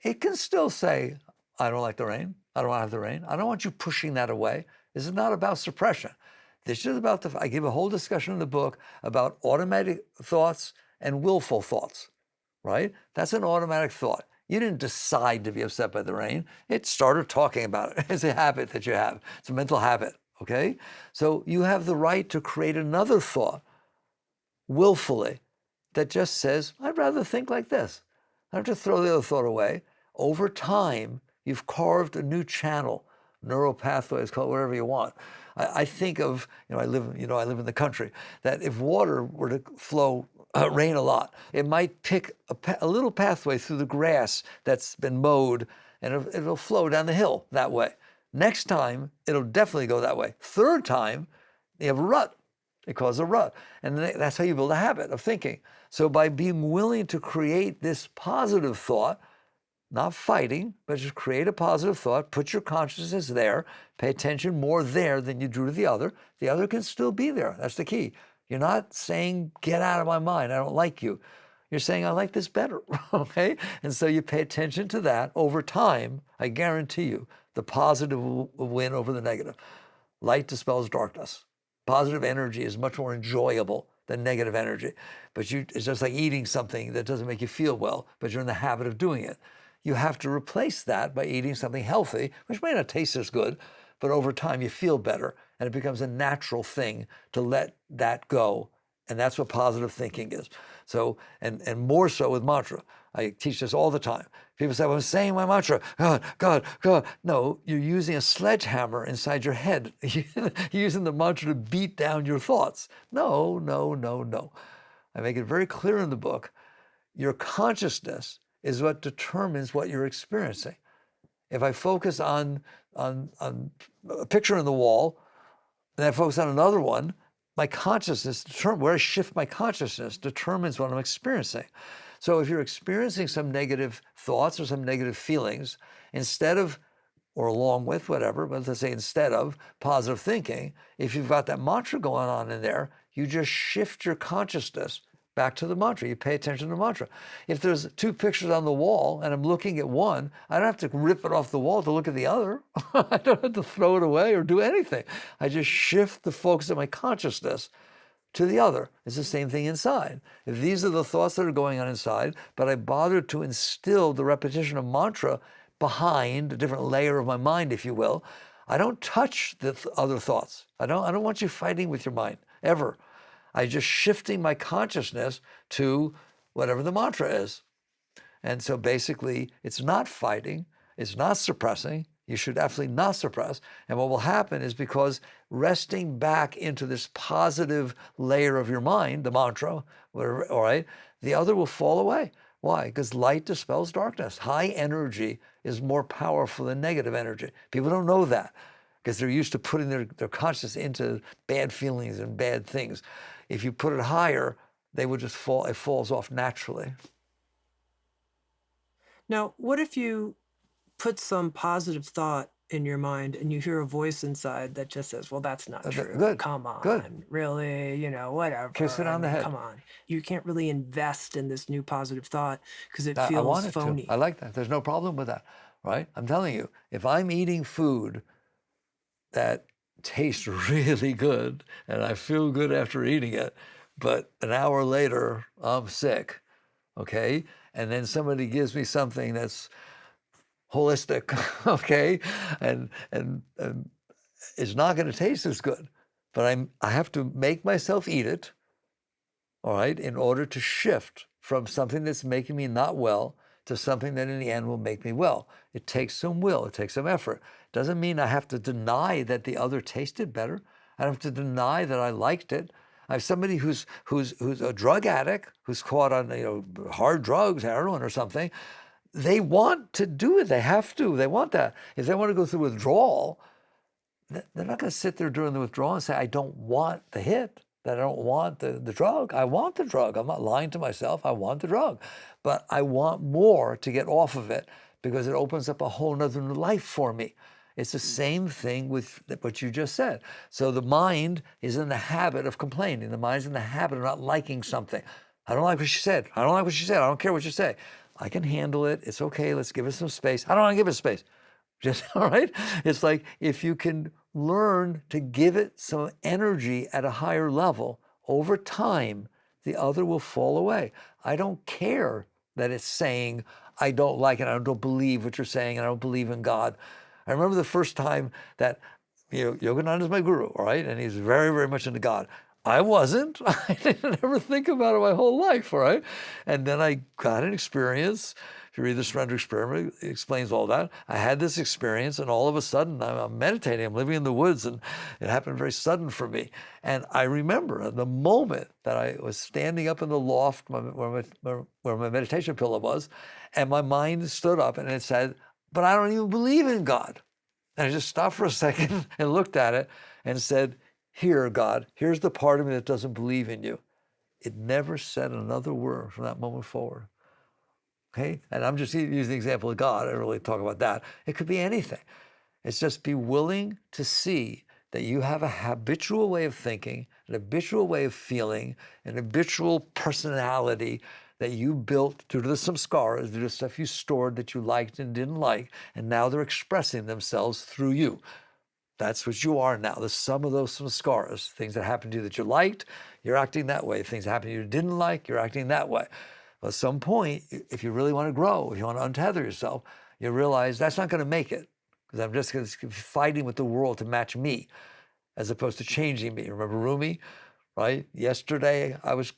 It can still say, I don't like the rain. I don't want to have the rain. I don't want you pushing that away. This is not about suppression. This is about I give a whole discussion in the book about automatic thoughts and willful thoughts, right? That's an automatic thought. You didn't decide to be upset by the rain. It started talking about it. It's a habit that you have. It's a mental habit, okay? So you have the right to create another thought willfully that just says, I'd rather think like this. I have to throw the other thought away. Over time, you've carved a new channel, neural pathways, call it whatever you want. I think of, I live in the country, that if water were to flow, rain a lot, it might pick a little pathway through the grass that's been mowed, and it'll flow down the hill that way. Next time, it'll definitely go that way. Third time, you have a rut. It causes a rut. And that's how you build a habit of thinking. So by being willing to create this positive thought, not fighting, but just create a positive thought, put your consciousness there, pay attention more there than you do to the other can still be there. That's the key. You're not saying, get out of my mind, I don't like you. You're saying, I like this better, okay? And so you pay attention to that. Over time, I guarantee you, the positive will win over the negative. Light dispels darkness. Positive energy is much more enjoyable than negative energy. But it's just like eating something that doesn't make you feel well, but you're in the habit of doing it. You have to replace that by eating something healthy, which may not taste as good, but over time you feel better, and it becomes a natural thing to let that go. And that's what positive thinking is. So, and more so with mantra. I teach this all the time. People say, well, I'm saying my mantra, God, God, God. No, you're using a sledgehammer inside your head. You're using the mantra to beat down your thoughts. No, no, no, no. I make it very clear in the book. Your consciousness is what determines what you're experiencing. If I focus on a picture on the wall, and I focus on another one, my consciousness, where I shift my consciousness determines what I'm experiencing. So if you're experiencing some negative thoughts or some negative feelings, instead of, or along with whatever, but let's say instead of positive thinking, if you've got that mantra going on in there, you just shift your consciousness back to the mantra. You pay attention to the mantra. If there's two pictures on the wall and I'm looking at one, I don't have to rip it off the wall to look at the other. I don't have to throw it away or do anything. I just shift the focus of my consciousness to the other. It's the same thing inside. If these are the thoughts that are going on inside, but I bother to instill the repetition of mantra behind a different layer of my mind, if you will, I don't touch the other thoughts. I don't want you fighting with your mind, ever. I'm just shifting my consciousness to whatever the mantra is. And so basically, it's not fighting, it's not suppressing. You should absolutely not suppress. And what will happen is, because resting back into this positive layer of your mind, the mantra, whatever, all right, the other will fall away. Why? Because light dispels darkness. High energy is more powerful than negative energy. People don't know that because they're used to putting their consciousness into bad feelings and bad things. If you put it higher, they would just fall. It falls off naturally. Now, what if you put some positive thought in your mind and you hear a voice inside that just says, well, that's not true. Good. Come on. Good. Really, whatever. Kiss it on the head. Come on. You can't really invest in this new positive thought because it I feels want it phony. to. I like that. There's no problem with that, right? I'm telling you, if I'm eating food that tastes really good and I feel good after eating it, but an hour later I'm sick, okay? And then somebody gives me something that's holistic, okay? And it's not going to taste as good, but I have to make myself eat it, all right, in order to shift from something that's making me not well to something that in the end will make me well. It takes some will, it takes some effort. Doesn't mean I have to deny that the other tasted better. I don't have to deny that I liked it. I have somebody who's a drug addict, who's caught on hard drugs, heroin or something. They want to do it. They have to. They want that. If they want to go through withdrawal, they're not going to sit there during the withdrawal and say, I don't want the hit, that I don't want the drug. I want the drug. I'm not lying to myself. I want the drug. But I want more to get off of it because it opens up a whole nother life for me. It's the same thing with what you just said. So the mind is in the habit of complaining. The mind's in the habit of not liking something. I don't like what she said. I don't like what she said. I don't care what you say. I can handle it. It's okay. Let's give it some space. I don't want to give it space. Just, all right? It's like if you can learn to give it some energy at a higher level, over time, the other will fall away. I don't care that it's saying, I don't like it, I don't believe what you're saying, and I don't believe in God. I remember the first time that, Yogananda is my guru, all right? And he's very, very much into God. I wasn't. I didn't ever think about it my whole life, all right? And then I got an experience. If you read the Surrender Experiment, it explains all that. I had this experience, and all of a sudden, I'm meditating. I'm living in the woods, and it happened very sudden for me. And I remember the moment that I was standing up in the loft where my meditation pillow was, and my mind stood up, and it said, but I don't even believe in God. And I just stopped for a second and looked at it and said, here, God, here's the part of me that doesn't believe in you. It never said another word from that moment forward. Okay? And I'm just using the example of God. I don't really talk about that. It could be anything. It's just be willing to see that you have a habitual way of thinking, an habitual way of feeling, an habitual personality that you built due to the samskaras, due to stuff you stored that you liked and didn't like, and now they're expressing themselves through you. That's what you are now, the sum of those samskaras. Things that happened to you that you liked, you're acting that way. Things that happened to you you didn't like, you're acting that way. Well, at some point, if you really want to grow, if you want to untether yourself, you realize that's not going to make it, because I'm just going to be fighting with the world to match me, as opposed to changing me. Remember Rumi, right? Yesterday I was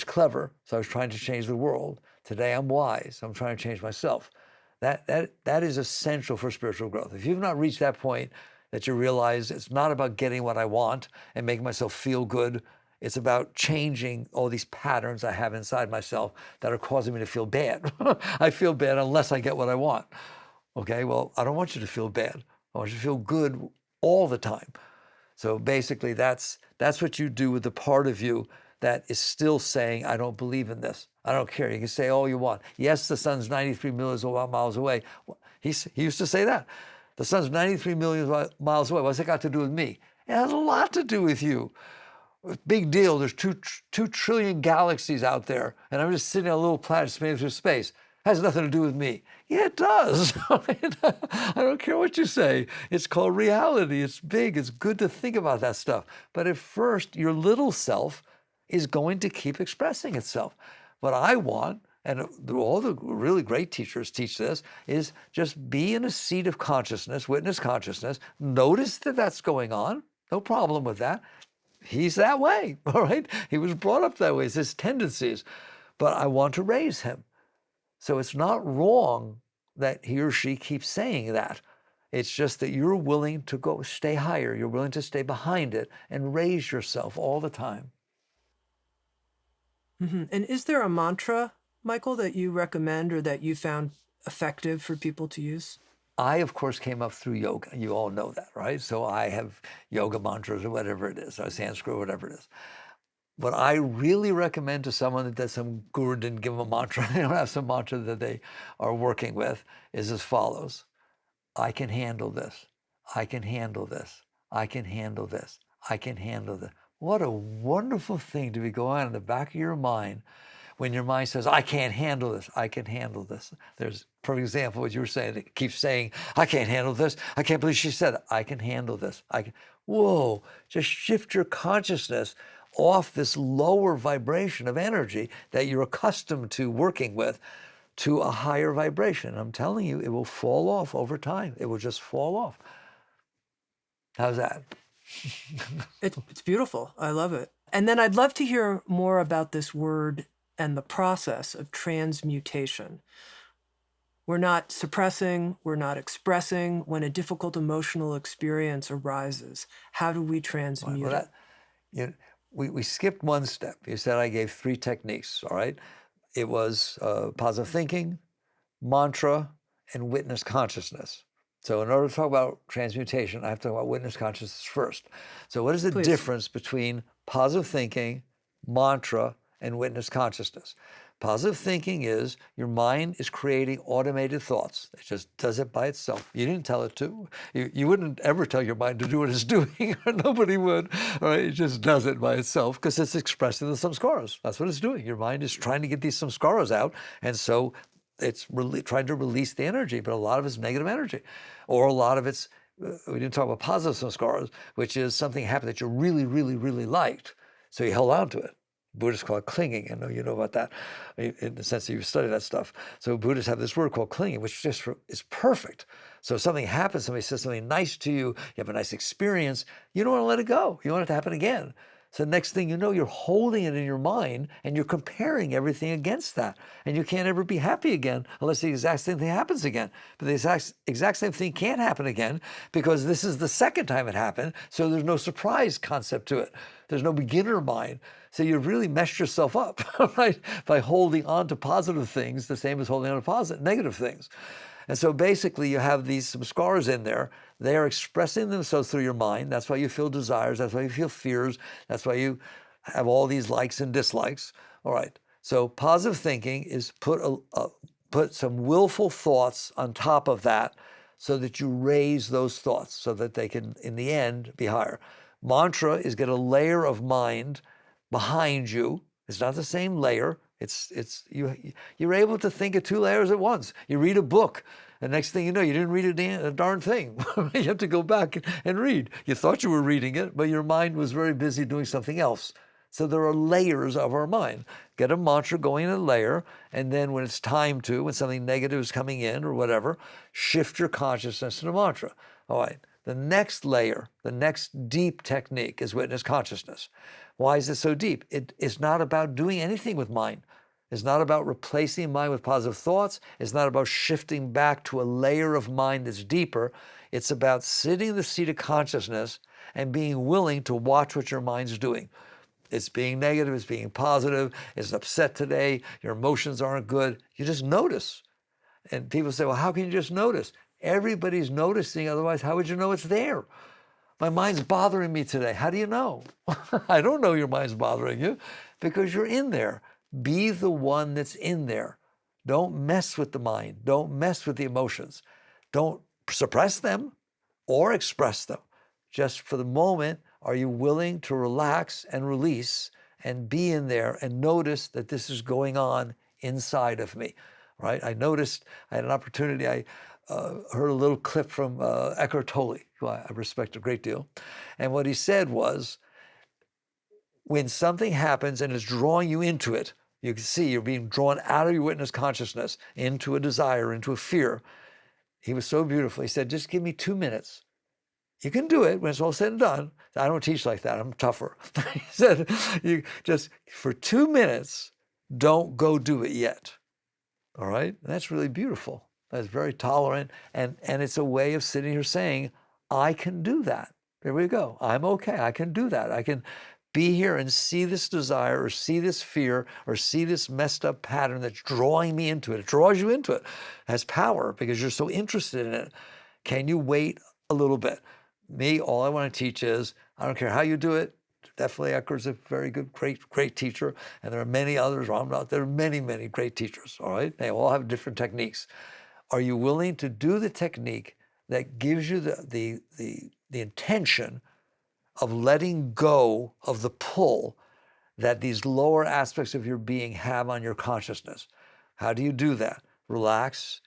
clever, so I was trying to change the world. Today I'm wise, so I'm trying to change myself. That is essential for spiritual growth. If you've not reached that point that you realize it's not about getting what I want and making myself feel good, it's about changing all these patterns I have inside myself that are causing me to feel bad. I feel bad unless I get what I want. Okay, well, I don't want you to feel bad. I want you to feel good all the time. So basically that's what you do with the part of you that is still saying, I don't believe in this. I don't care. You can say all you want. Yes, the sun's 93 million miles away. He used to say that. The sun's 93 million miles away. What's it got to do with me? It has a lot to do with you. Big deal. There's 2 trillion galaxies out there, and I'm just sitting on a little planet spinning through space. It has nothing to do with me. Yeah, it does. I don't care what you say. It's called reality. It's big. It's good to think about that stuff. But at first, your little self is going to keep expressing itself. What I want, and all the really great teachers teach this, is just be in a seat of consciousness, witness consciousness, notice that that's going on, no problem with that. He's that way, all right? He was brought up that way, it's his tendencies, but I want to raise him. So it's not wrong that he or she keeps saying that. It's just that you're willing to stay higher, you're willing to stay behind it and raise yourself all the time. Mm-hmm. And is there a mantra, Michael, that you recommend or that you found effective for people to use? I, of course, came up through yoga. You all know that, right? So I have yoga mantras or whatever it is, or Sanskrit or whatever it is. What I really recommend to someone that some guru didn't give them a mantra, they don't have some mantra that they are working with, is as follows. I can handle this. I can handle this. I can handle this. I can handle this. What a wonderful thing to be going on in the back of your mind when your mind says, I can't handle this. I can handle this. There's, for example, what you were saying, it keeps saying, I can't handle this. I can't believe she said it. I can handle this. Whoa, just shift your consciousness off this lower vibration of energy that you're accustomed to working with to a higher vibration. I'm telling you, it will fall off over time. It will just fall off. How's that? It's beautiful. I love it. And then I'd love to hear more about this word and the process of transmutation. We're not suppressing, we're not expressing when a difficult emotional experience arises. How do we transmute it? We skipped one step. You said I gave 3 techniques, all right? It was positive thinking, mantra, and witness consciousness. So in order to talk about transmutation, I have to talk about witness consciousness first. So what is the difference between positive thinking, mantra, and witness consciousness? Positive thinking is your mind is creating automated thoughts. It just does it by itself. You didn't tell it to. You wouldn't ever tell your mind to do what it's doing, or nobody would. All right? It just does it by itself because it's expressing the samskaras. That's what it's doing. Your mind is trying to get these samskaras out, and so it's trying to release the energy, but a lot of it's negative energy, or a lot of it's We didn't talk about positive samskaras, which is something happened that you really, really, really liked. So you held on to it. Buddhists call it clinging. I know you know about that in the sense that you study that stuff. So Buddhists have this word called clinging, which just is perfect. So if something happens, somebody says something nice to you, you have a nice experience, you don't want to let it go. You want it to happen again. So next thing you know, you're holding it in your mind and you're comparing everything against that. And you can't ever be happy again unless the exact same thing happens again. But the exact same thing can't happen again because this is the second time it happened. So there's no surprise concept to it. There's no beginner mind. So you really messed yourself up, right? By holding on to positive things, the same as holding on to negative things. And so basically you have these samskaras in there. They are expressing themselves through your mind. That's why you feel desires. That's why you feel fears. That's why you have all these likes and dislikes. All right. So positive thinking is put some willful thoughts on top of that so that you raise those thoughts so that they can, in the end, be higher. Mantra is get a layer of mind behind you. It's not the same layer. You're able to think of two layers at once. You read a book, and next thing you know, you didn't read a darn thing. You have to go back and read. You thought you were reading it, but your mind was very busy doing something else. So there are layers of our mind. Get a mantra going in a layer, and then when it's time to, when something negative is coming in or whatever, shift your consciousness to the mantra. All right. The next layer, the next deep technique is witness consciousness. Why is it so deep? It is not about doing anything with mind. It's not about replacing mind with positive thoughts. It's not about shifting back to a layer of mind that's deeper. It's about sitting in the seat of consciousness and being willing to watch what your mind's doing. It's being negative, it's being positive, it's upset today, your emotions aren't good. You just notice. And people say, well, how can you just notice? Everybody's noticing, otherwise how would you know it's there? My mind's bothering me today. How do you know? I don't know your mind's bothering you because you're in there. Be the one that's in there. Don't mess with the mind. Don't mess with the emotions. Don't suppress them or express them. Just for the moment, are you willing to relax and release and be in there and notice that this is going on inside of me, right? I noticed, I had an opportunity, I heard a little clip from Eckhart Tolle, who I respect a great deal. And what he said was, when something happens and is drawing you into it, you can see you're being drawn out of your witness consciousness into a desire, into a fear. He was so beautiful. He said, just give me 2 minutes. You can do it when it's all said and done. I don't teach like that. I'm tougher. He said, you just, for 2 minutes, don't go do it yet. All right? And that's really beautiful. That's very tolerant. And it's a way of sitting here saying, I can do that. There we go. I'm okay. I can do that. I can be here and see this desire or see this fear or see this messed up pattern that's drawing me into it. It draws you into it. It has power because you're so interested in it. Can you wait a little bit? Me, all I want to teach is, I don't care how you do it. Definitely Eckhart's a very good, great teacher. And there are many others. There are many, many great teachers, all right? They all have different techniques. Are you willing to do the technique that gives you the intention of letting go of the pull that these lower aspects of your being have on your consciousness? How do you do that? Relax.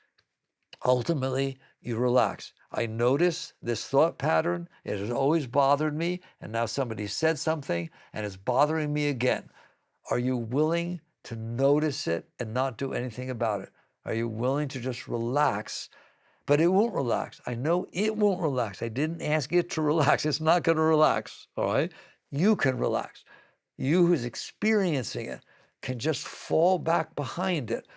Ultimately, you relax. I notice this thought pattern. It has always bothered me, and now somebody said something, and it's bothering me again. Are you willing to notice it and not do anything about it? Are you willing to just relax? But it won't relax. I know it won't relax. I didn't ask it to relax. It's not going to relax, all right? You can relax. You who's experiencing it can just fall back behind it.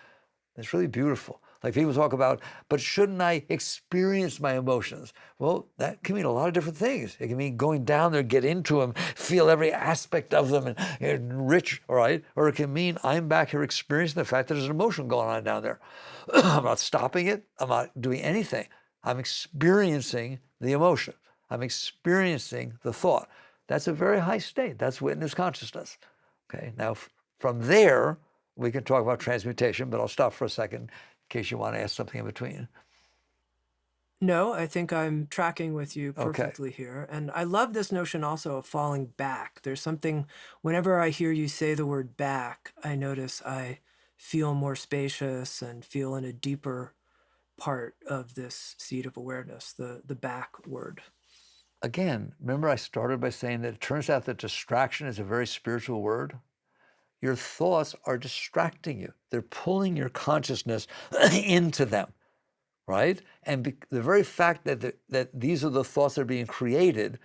It's really beautiful. Like people talk about, but shouldn't I experience my emotions? Well, that can mean a lot of different things. It can mean going down there, get into them, feel every aspect of them and enrich, all right? Or it can mean I'm back here experiencing the fact that there's an emotion going on down there. I'm not stopping it. I'm not doing anything. I'm experiencing the emotion. I'm experiencing the thought. That's a very high state. That's witness consciousness. Okay, now from there, we can talk about transmutation, but I'll stop for a second in case you want to ask something in between. No, I think I'm tracking with you Okay. perfectly here. And I love this notion also of falling back. There's something, whenever I hear you say the word back, I notice I feel more spacious and feel in a deeper part of this seat of awareness, the back word? Again, remember I started by saying that it turns out that distraction is a very spiritual word. Your thoughts are distracting you. They're pulling your consciousness into them, right? And the very fact that these are the thoughts that are being created,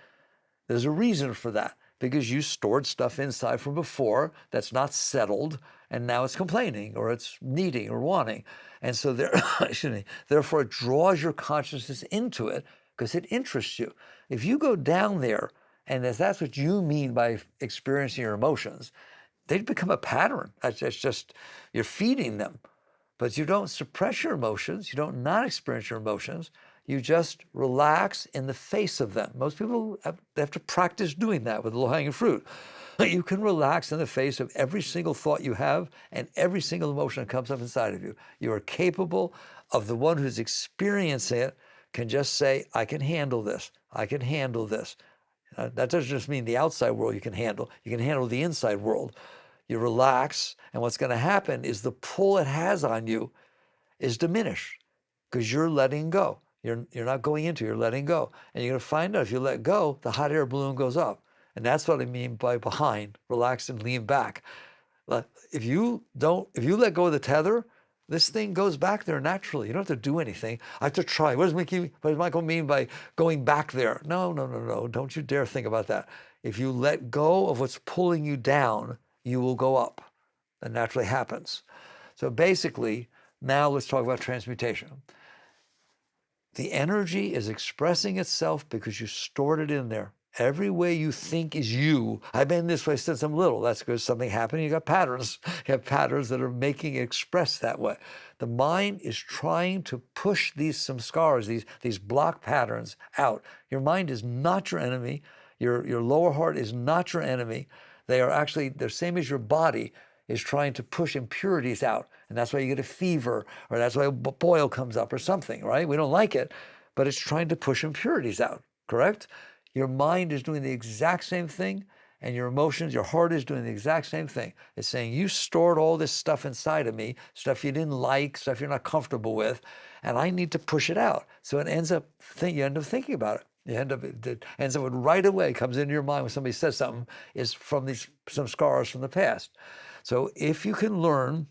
there's a reason for that, because you stored stuff inside from before that's not settled, and now it's complaining or it's needing or wanting. And so therefore it draws your consciousness into it because it interests you. If you go down there, and if that's what you mean by experiencing your emotions, they become a pattern. It's just, you're feeding them. But you don't suppress your emotions. You don't not experience your emotions. You just relax in the face of them. Most people have to practice doing that with low-hanging fruit. You can relax in the face of every single thought you have and every single emotion that comes up inside of you. You are capable of the one who's experiencing it can just say, I can handle this. I can handle this. That doesn't just mean the outside world you can handle the inside world. You relax, and what's going to happen is the pull it has on you is diminished because you're letting go. You're not going into it, you're letting go. And you're going to find out if you let go, the hot air balloon goes up. And that's what I mean by behind, relax and lean back. If you let go of the tether, this thing goes back there naturally. You don't have to do anything. I have to try. What does Michael mean by going back there? No. Don't you dare think about that. If you let go of what's pulling you down, you will go up. That naturally happens. So basically, now let's talk about transmutation. The energy is expressing itself because you stored it in there. Every way you think is you. I've been this way since I'm little. That's because something happened. You got patterns. You have patterns that are making it express that way. The mind is trying to push these samskaras, these block patterns out. Your mind is not your enemy. Your lower heart is not your enemy. They are actually the same as your body is trying to push impurities out. And that's why you get a fever, or that's why a boil comes up or something, right? We don't like it, but it's trying to push impurities out, correct? Your mind is doing the exact same thing, and your emotions, your heart is doing the exact same thing. It's saying, you stored all this stuff inside of me, stuff you didn't like, stuff you're not comfortable with, and I need to push it out. So you end up thinking about it. It ends up with right away comes into your mind when somebody says something is from some scars from the past. So if you can learn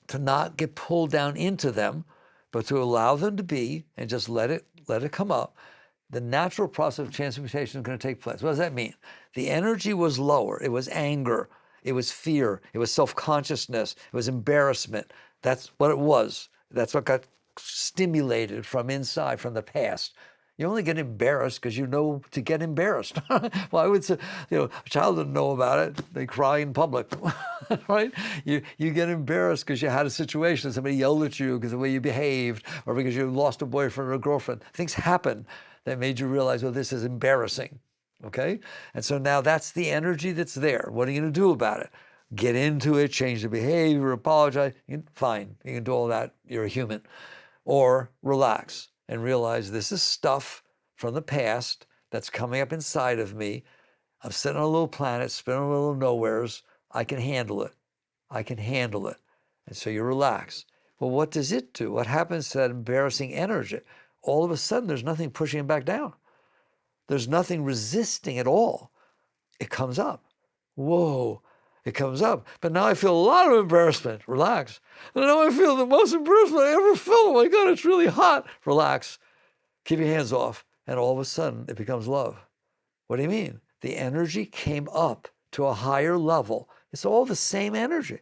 to not get pulled down into them, but to allow them to be and just let it come up, the natural process of transmutation is going to take place. What does that mean? The energy was lower. It was anger. It was fear. It was self-consciousness. It was embarrassment. That's what it was. That's what got stimulated from inside, from the past. You only get embarrassed because you know to get embarrassed. Well, I would say, a child doesn't know about it. They cry in public, right? You get embarrassed because you had a situation, somebody yelled at you because of the way you behaved, or because you lost a boyfriend or a girlfriend. Things happen that made you realize, well, this is embarrassing, okay? And so now that's the energy that's there. What are you going to do about it? Get into it, change the behavior, apologize. Fine, you can do all that. You're a human. Or relax and realize this is stuff from the past that's coming up inside of me. I'm sitting on a little planet, spinning a little nowheres. I can handle it. I can handle it. And so you relax. Well, what does it do? What happens to that embarrassing energy? All of a sudden, there's nothing pushing it back down. There's nothing resisting at all. It comes up. Whoa, it comes up. But now I feel a lot of embarrassment. Relax. And now I feel the most embarrassment I ever felt. Oh my God, it's really hot. Relax. Keep your hands off. And all of a sudden, it becomes love. What do you mean? The energy came up to a higher level. It's all the same energy.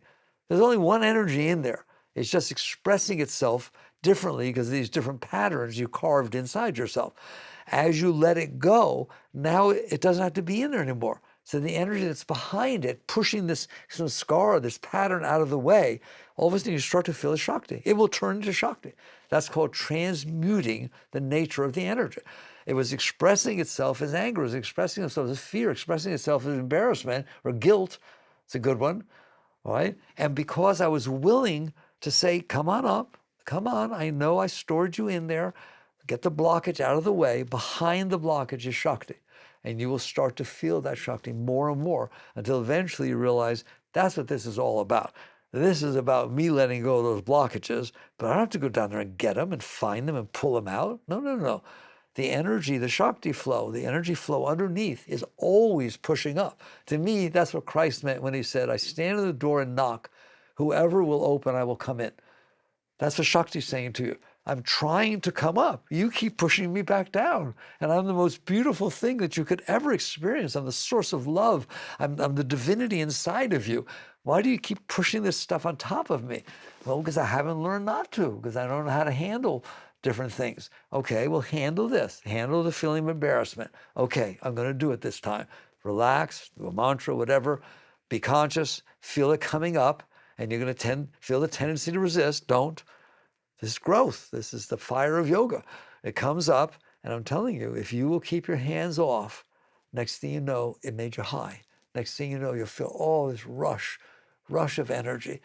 There's only one energy in there. It's just expressing itself differently because of these different patterns you carved inside yourself. As you let it go, now it doesn't have to be in there anymore. So the energy that's behind it, pushing this samskara, this pattern out of the way, all of a sudden you start to feel a Shakti. It will turn into Shakti. That's called transmuting the nature of the energy. It was expressing itself as anger, it was expressing itself as fear, expressing itself as embarrassment or guilt. It's a good one, all right? And because I was willing to say, come on up, come on, I know I stored you in there, get the blockage out of the way, behind the blockage is Shakti. And you will start to feel that Shakti more and more until eventually you realize that's what this is all about. This is about me letting go of those blockages, but I don't have to go down there and get them and find them and pull them out. No, no, no. The energy, the Shakti flow, the energy flow underneath is always pushing up. To me, that's what Christ meant when he said, I stand at the door and knock. Whoever will open, I will come in. That's what Shakti's saying to you. I'm trying to come up. You keep pushing me back down. And I'm the most beautiful thing that you could ever experience. I'm the source of love. I'm the divinity inside of you. Why do you keep pushing this stuff on top of me? Well, because I haven't learned not to, because I don't know how to handle different things. Okay, well, handle this. Handle the feeling of embarrassment. Okay, I'm going to do it this time. Relax, do a mantra, whatever. Be conscious, feel it coming up, and you're going to feel the tendency to resist. Don't. This is growth. This is the fire of yoga. It comes up, and I'm telling you, if you will keep your hands off, next thing you know, it made you high. Next thing you know, you'll feel all this rush of energy.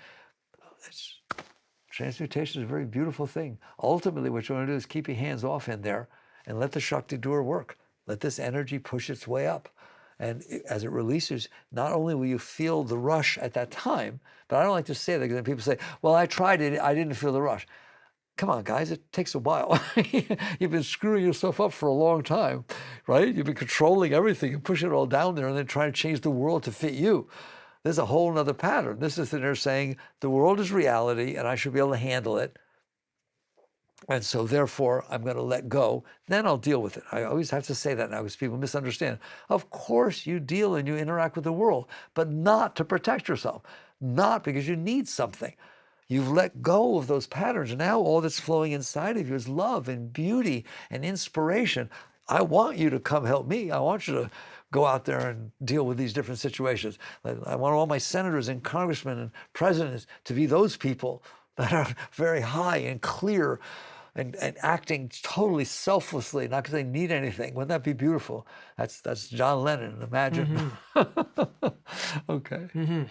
Transmutation is a very beautiful thing. Ultimately, what you want to do is keep your hands off in there and let the Shakti do her work. Let this energy push its way up. And as it releases, not only will you feel the rush at that time, but I don't like to say that because then people say, well, I tried it, I didn't feel the rush. Come on, guys, it takes a while. You've been screwing yourself up for a long time, right? You've been controlling everything and pushing it all down there and then trying to change the world to fit you. There's a whole nother pattern. This is that they're saying the world is reality and I should be able to handle it. And so therefore, I'm going to let go. Then I'll deal with it. I always have to say that now because people misunderstand. Of course you deal and you interact with the world, but not to protect yourself, not because you need something. You've let go of those patterns. Now all that's flowing inside of you is love and beauty and inspiration. I want you to come help me. I want you to go out there and deal with these different situations. I want all my senators and congressmen and presidents to be those people that are very high and clear and acting totally selflessly, not because they need anything. Wouldn't that be beautiful? That's John Lennon, imagine. Mm-hmm. Okay. Mm-hmm.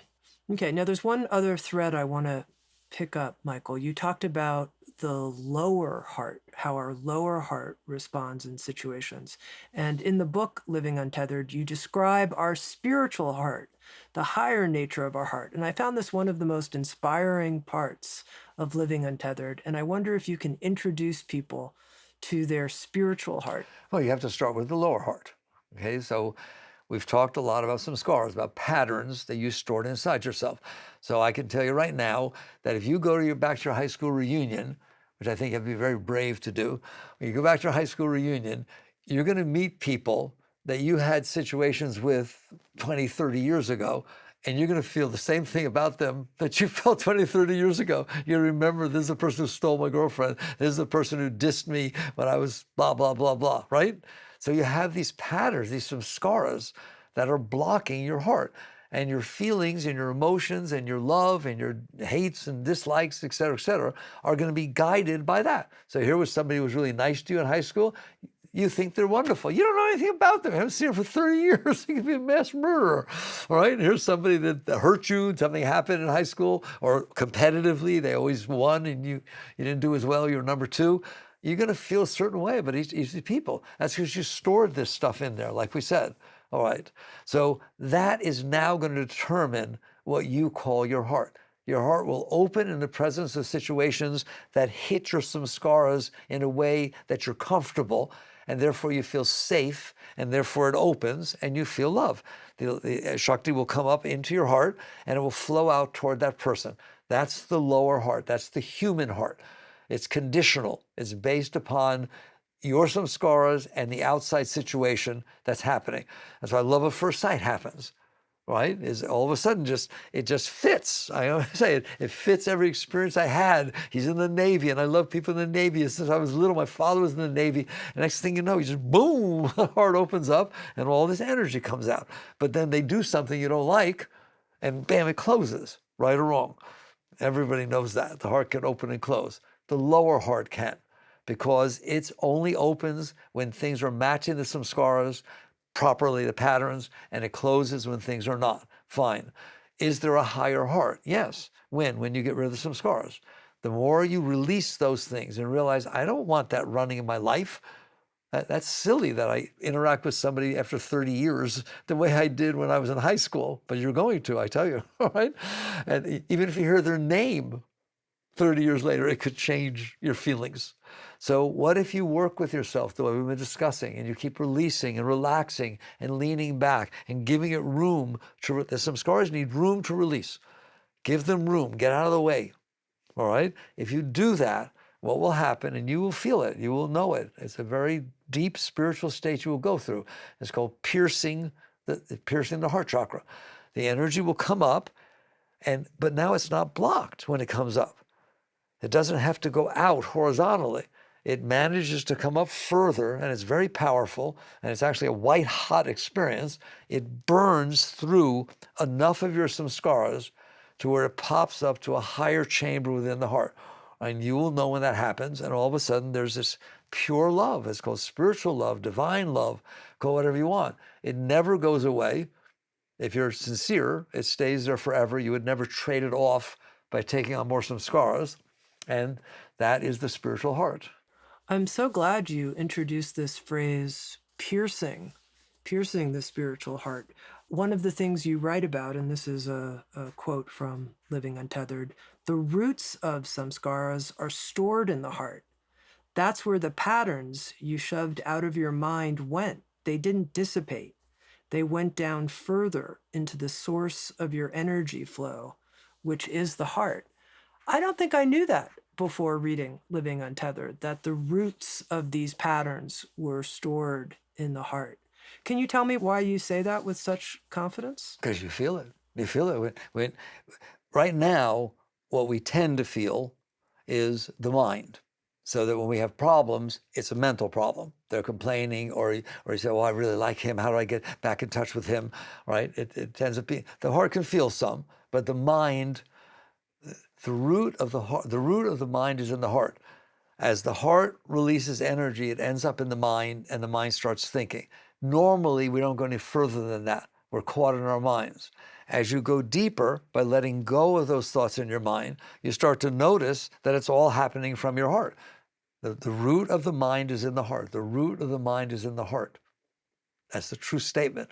Okay, now there's one other thread I want to pick up, Michael. You talked about the lower heart, how our lower heart responds in situations. And in the book, Living Untethered, you describe our spiritual heart, the higher nature of our heart. And I found this one of the most inspiring parts of Living Untethered. And I wonder if you can introduce people to their spiritual heart. Well, you have to start with the lower heart. Okay, so we've talked a lot about samskaras, about patterns that you stored inside yourself. So I can tell you right now that if you go back to your high school reunion, which I think you have to be very brave to do, when you go back to your high school reunion, you're going to meet people that you had situations with 20, 30 years ago, and you're going to feel the same thing about them that you felt 20, 30 years ago. You remember, this is the person who stole my girlfriend. This is the person who dissed me when I was blah, blah, blah, blah, right? So you have these patterns, these samskaras that are blocking your heart. And your feelings and your emotions and your love and your hates and dislikes, et cetera, are going to be guided by that. So here was somebody who was really nice to you in high school. You think they're wonderful. You don't know anything about them. You haven't seen them for 30 years. You could be a mass murderer, all right? And here's somebody that hurt you. Something happened in high school, or competitively, they always won and you didn't do as well. You're number two. You're going to feel a certain way about these people. That's because you stored this stuff in there, like we said. All right, so that is now going to determine what you call your heart. Your heart will open in the presence of situations that hit your samskaras in a way that you're comfortable, and therefore you feel safe, and therefore it opens, and you feel love. The Shakti will come up into your heart, and it will flow out toward that person. That's the lower heart. That's the human heart. It's conditional. It's based upon your samskaras and the outside situation that's happening. That's why love at first sight happens, right? Is all of a sudden it just fits. I always say it fits every experience I had. He's in the Navy, and I love people in the Navy. Since I was little, my father was in the Navy. And next thing you know, he just boom, the heart opens up, and all this energy comes out. But then they do something you don't like, and bam, it closes, right or wrong. Everybody knows that. The heart can open and close. The lower heart can't, because it only opens when things are matching the samskaras properly, the patterns, and it closes when things are not. Fine. Is there a higher heart? Yes. When you get rid of the samskaras. The more you release those things and realize, I don't want that running in my life. That's silly that I interact with somebody after 30 years the way I did when I was in high school, but you're going to, I tell you, all right? And even if you hear their name 30 years later, it could change your feelings. So what if you work with yourself the way we've been discussing, and you keep releasing and relaxing and leaning back and giving it room to, the samskaras need room to release. Give them room, get out of the way, all right? If you do that, what will happen, and you will feel it, you will know it. It's a very deep spiritual state you will go through. It's called piercing the heart chakra. The energy will come up, but now it's not blocked when it comes up. It doesn't have to go out horizontally. It manages to come up further, and it's very powerful, and it's actually a white-hot experience. It burns through enough of your samskaras to where it pops up to a higher chamber within the heart. And you will know when that happens, and all of a sudden there's this pure love. It's called spiritual love, divine love, call whatever you want. It never goes away. If you're sincere, it stays there forever. You would never trade it off by taking on more samskaras, and that is the spiritual heart. I'm so glad you introduced this phrase, piercing the spiritual heart. One of the things you write about, and this is a quote from Living Untethered, the roots of samskaras are stored in the heart. That's where the patterns you shoved out of your mind went. They didn't dissipate. They went down further into the source of your energy flow, which is the heart. I don't think I knew that before reading Living Untethered, that the roots of these patterns were stored in the heart. Can you tell me why you say that with such confidence? Because you feel it. You feel it. When right now, what we tend to feel is the mind. So that when we have problems, it's a mental problem. They're complaining, or you say, "Oh, I really like him. How do I get back in touch with him?" Right? It tends to be the heart can feel some, but the mind, the root of the mind is in the heart. As the heart releases energy, it ends up in the mind, and the mind starts thinking. Normally, we don't go any further than that. We're caught in our minds. As you go deeper, by letting go of those thoughts in your mind, you start to notice that it's all happening from your heart. The root of the mind is in the heart. The root of the mind is in the heart. That's the true statement.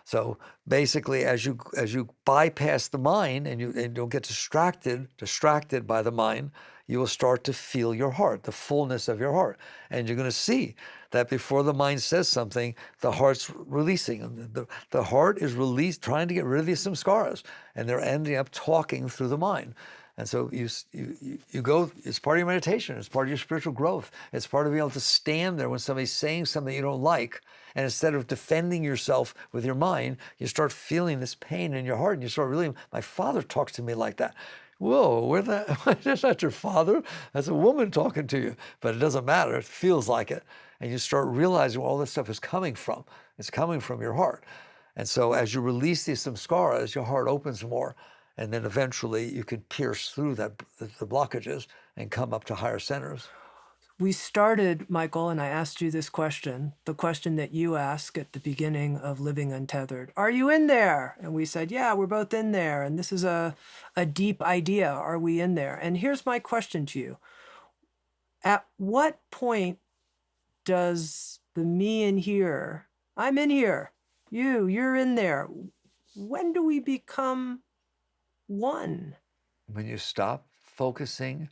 So basically, as you bypass the mind and you don't get distracted by the mind, you will start to feel your heart, the fullness of your heart. And you're going to see that before the mind says something, the heart's releasing. The heart is trying to get rid of these samskaras, and they're ending up talking through the mind. And so you go, it's part of your meditation, it's part of your spiritual growth, it's part of being able to stand there when somebody's saying something you don't like, and instead of defending yourself with your mind, you start feeling this pain in your heart, and you start really, my father talks to me like that. Whoa, that's not your father, that's a woman talking to you. But it doesn't matter, it feels like it. And you start realizing where all this stuff is coming from. It's coming from your heart. And so as you release these samskaras, your heart opens more. And then eventually you can pierce through the blockages and come up to higher centers. We started, Michael, and I asked you this question, the question that you ask at the beginning of Living Untethered. Are you in there? And we said, yeah, we're both in there. And this is a deep idea. Are we in there? And here's my question to you. At what point does the me in here, I'm in here, you're in there, when do we become one? When you stop focusing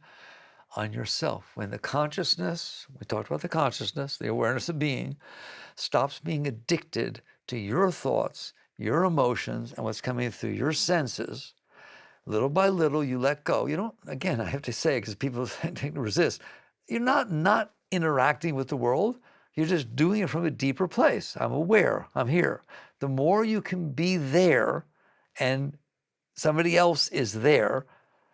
on yourself, when the consciousness, we talked about the consciousness, the awareness of being, stops being addicted to your thoughts, your emotions, and what's coming through your senses, little by little you let go. You don't, again, I have to say, because people tend to resist, you're not interacting with the world, you're just doing it from a deeper place. I'm aware, I'm here. The more you can be there and somebody else is there,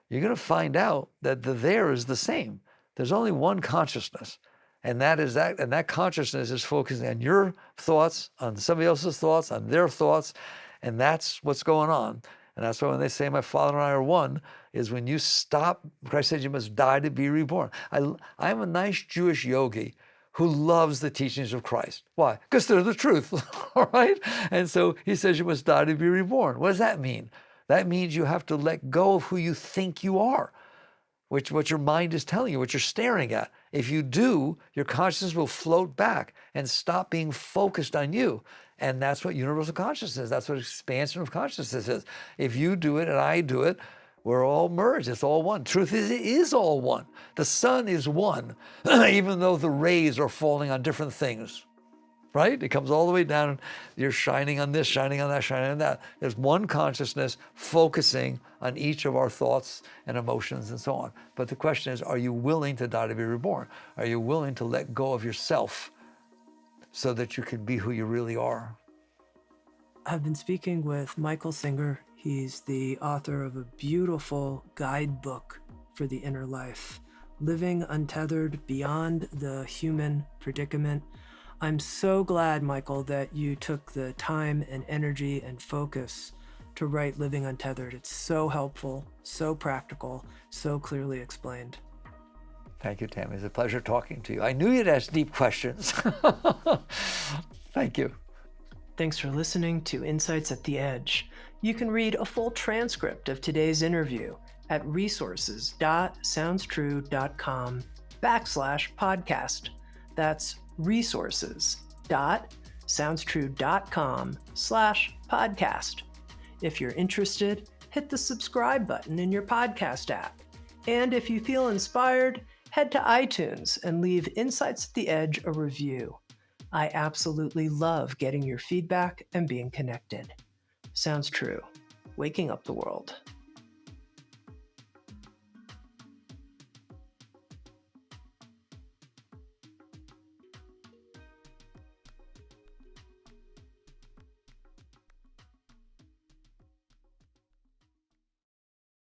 you're going to find out that the there is the same. There's only one consciousness, and that consciousness is focusing on your thoughts, on somebody else's thoughts, on their thoughts, and that's what's going on. And that's why when they say my Father and I are one, is when you stop, Christ said you must die to be reborn. I'm a nice Jewish yogi who loves the teachings of Christ. Why? Because they're the truth, all right? And so he says you must die to be reborn. What does that mean? That means you have to let go of who you think you are, what your mind is telling you, what you're staring at, If you do, your consciousness will float back and stop being focused on you. And that's what universal consciousness is. That's what expansion of consciousness is. If you do it and I do it, we're all merged. It's all one. Truth is, it is all one. The sun is one, even though the rays are falling on different things. Right? It comes all the way down. You're shining on this, shining on that, shining on that. There's one consciousness focusing on each of our thoughts and emotions and so on. But the question is, are you willing to die to be reborn? Are you willing to let go of yourself so that you can be who you really are? I've been speaking with Michael Singer. He's the author of a beautiful guidebook for the inner life, Living Untethered Beyond the Human Predicament. I'm so glad, Michael, that you took the time and energy and focus to write Living Untethered. It's so helpful, so practical, so clearly explained. Thank you, Tami. It's a pleasure talking to you. I knew you'd ask deep questions. Thank you. Thanks for listening to Insights at the Edge. You can read a full transcript of today's interview at resources.soundstrue.com/podcast. That's resources.soundstrue.com/podcast. If you're interested, hit the subscribe button in your podcast app. And if you feel inspired, head to iTunes and leave Insights at the Edge a review. I absolutely love getting your feedback and being connected. Sounds true. Waking up the world.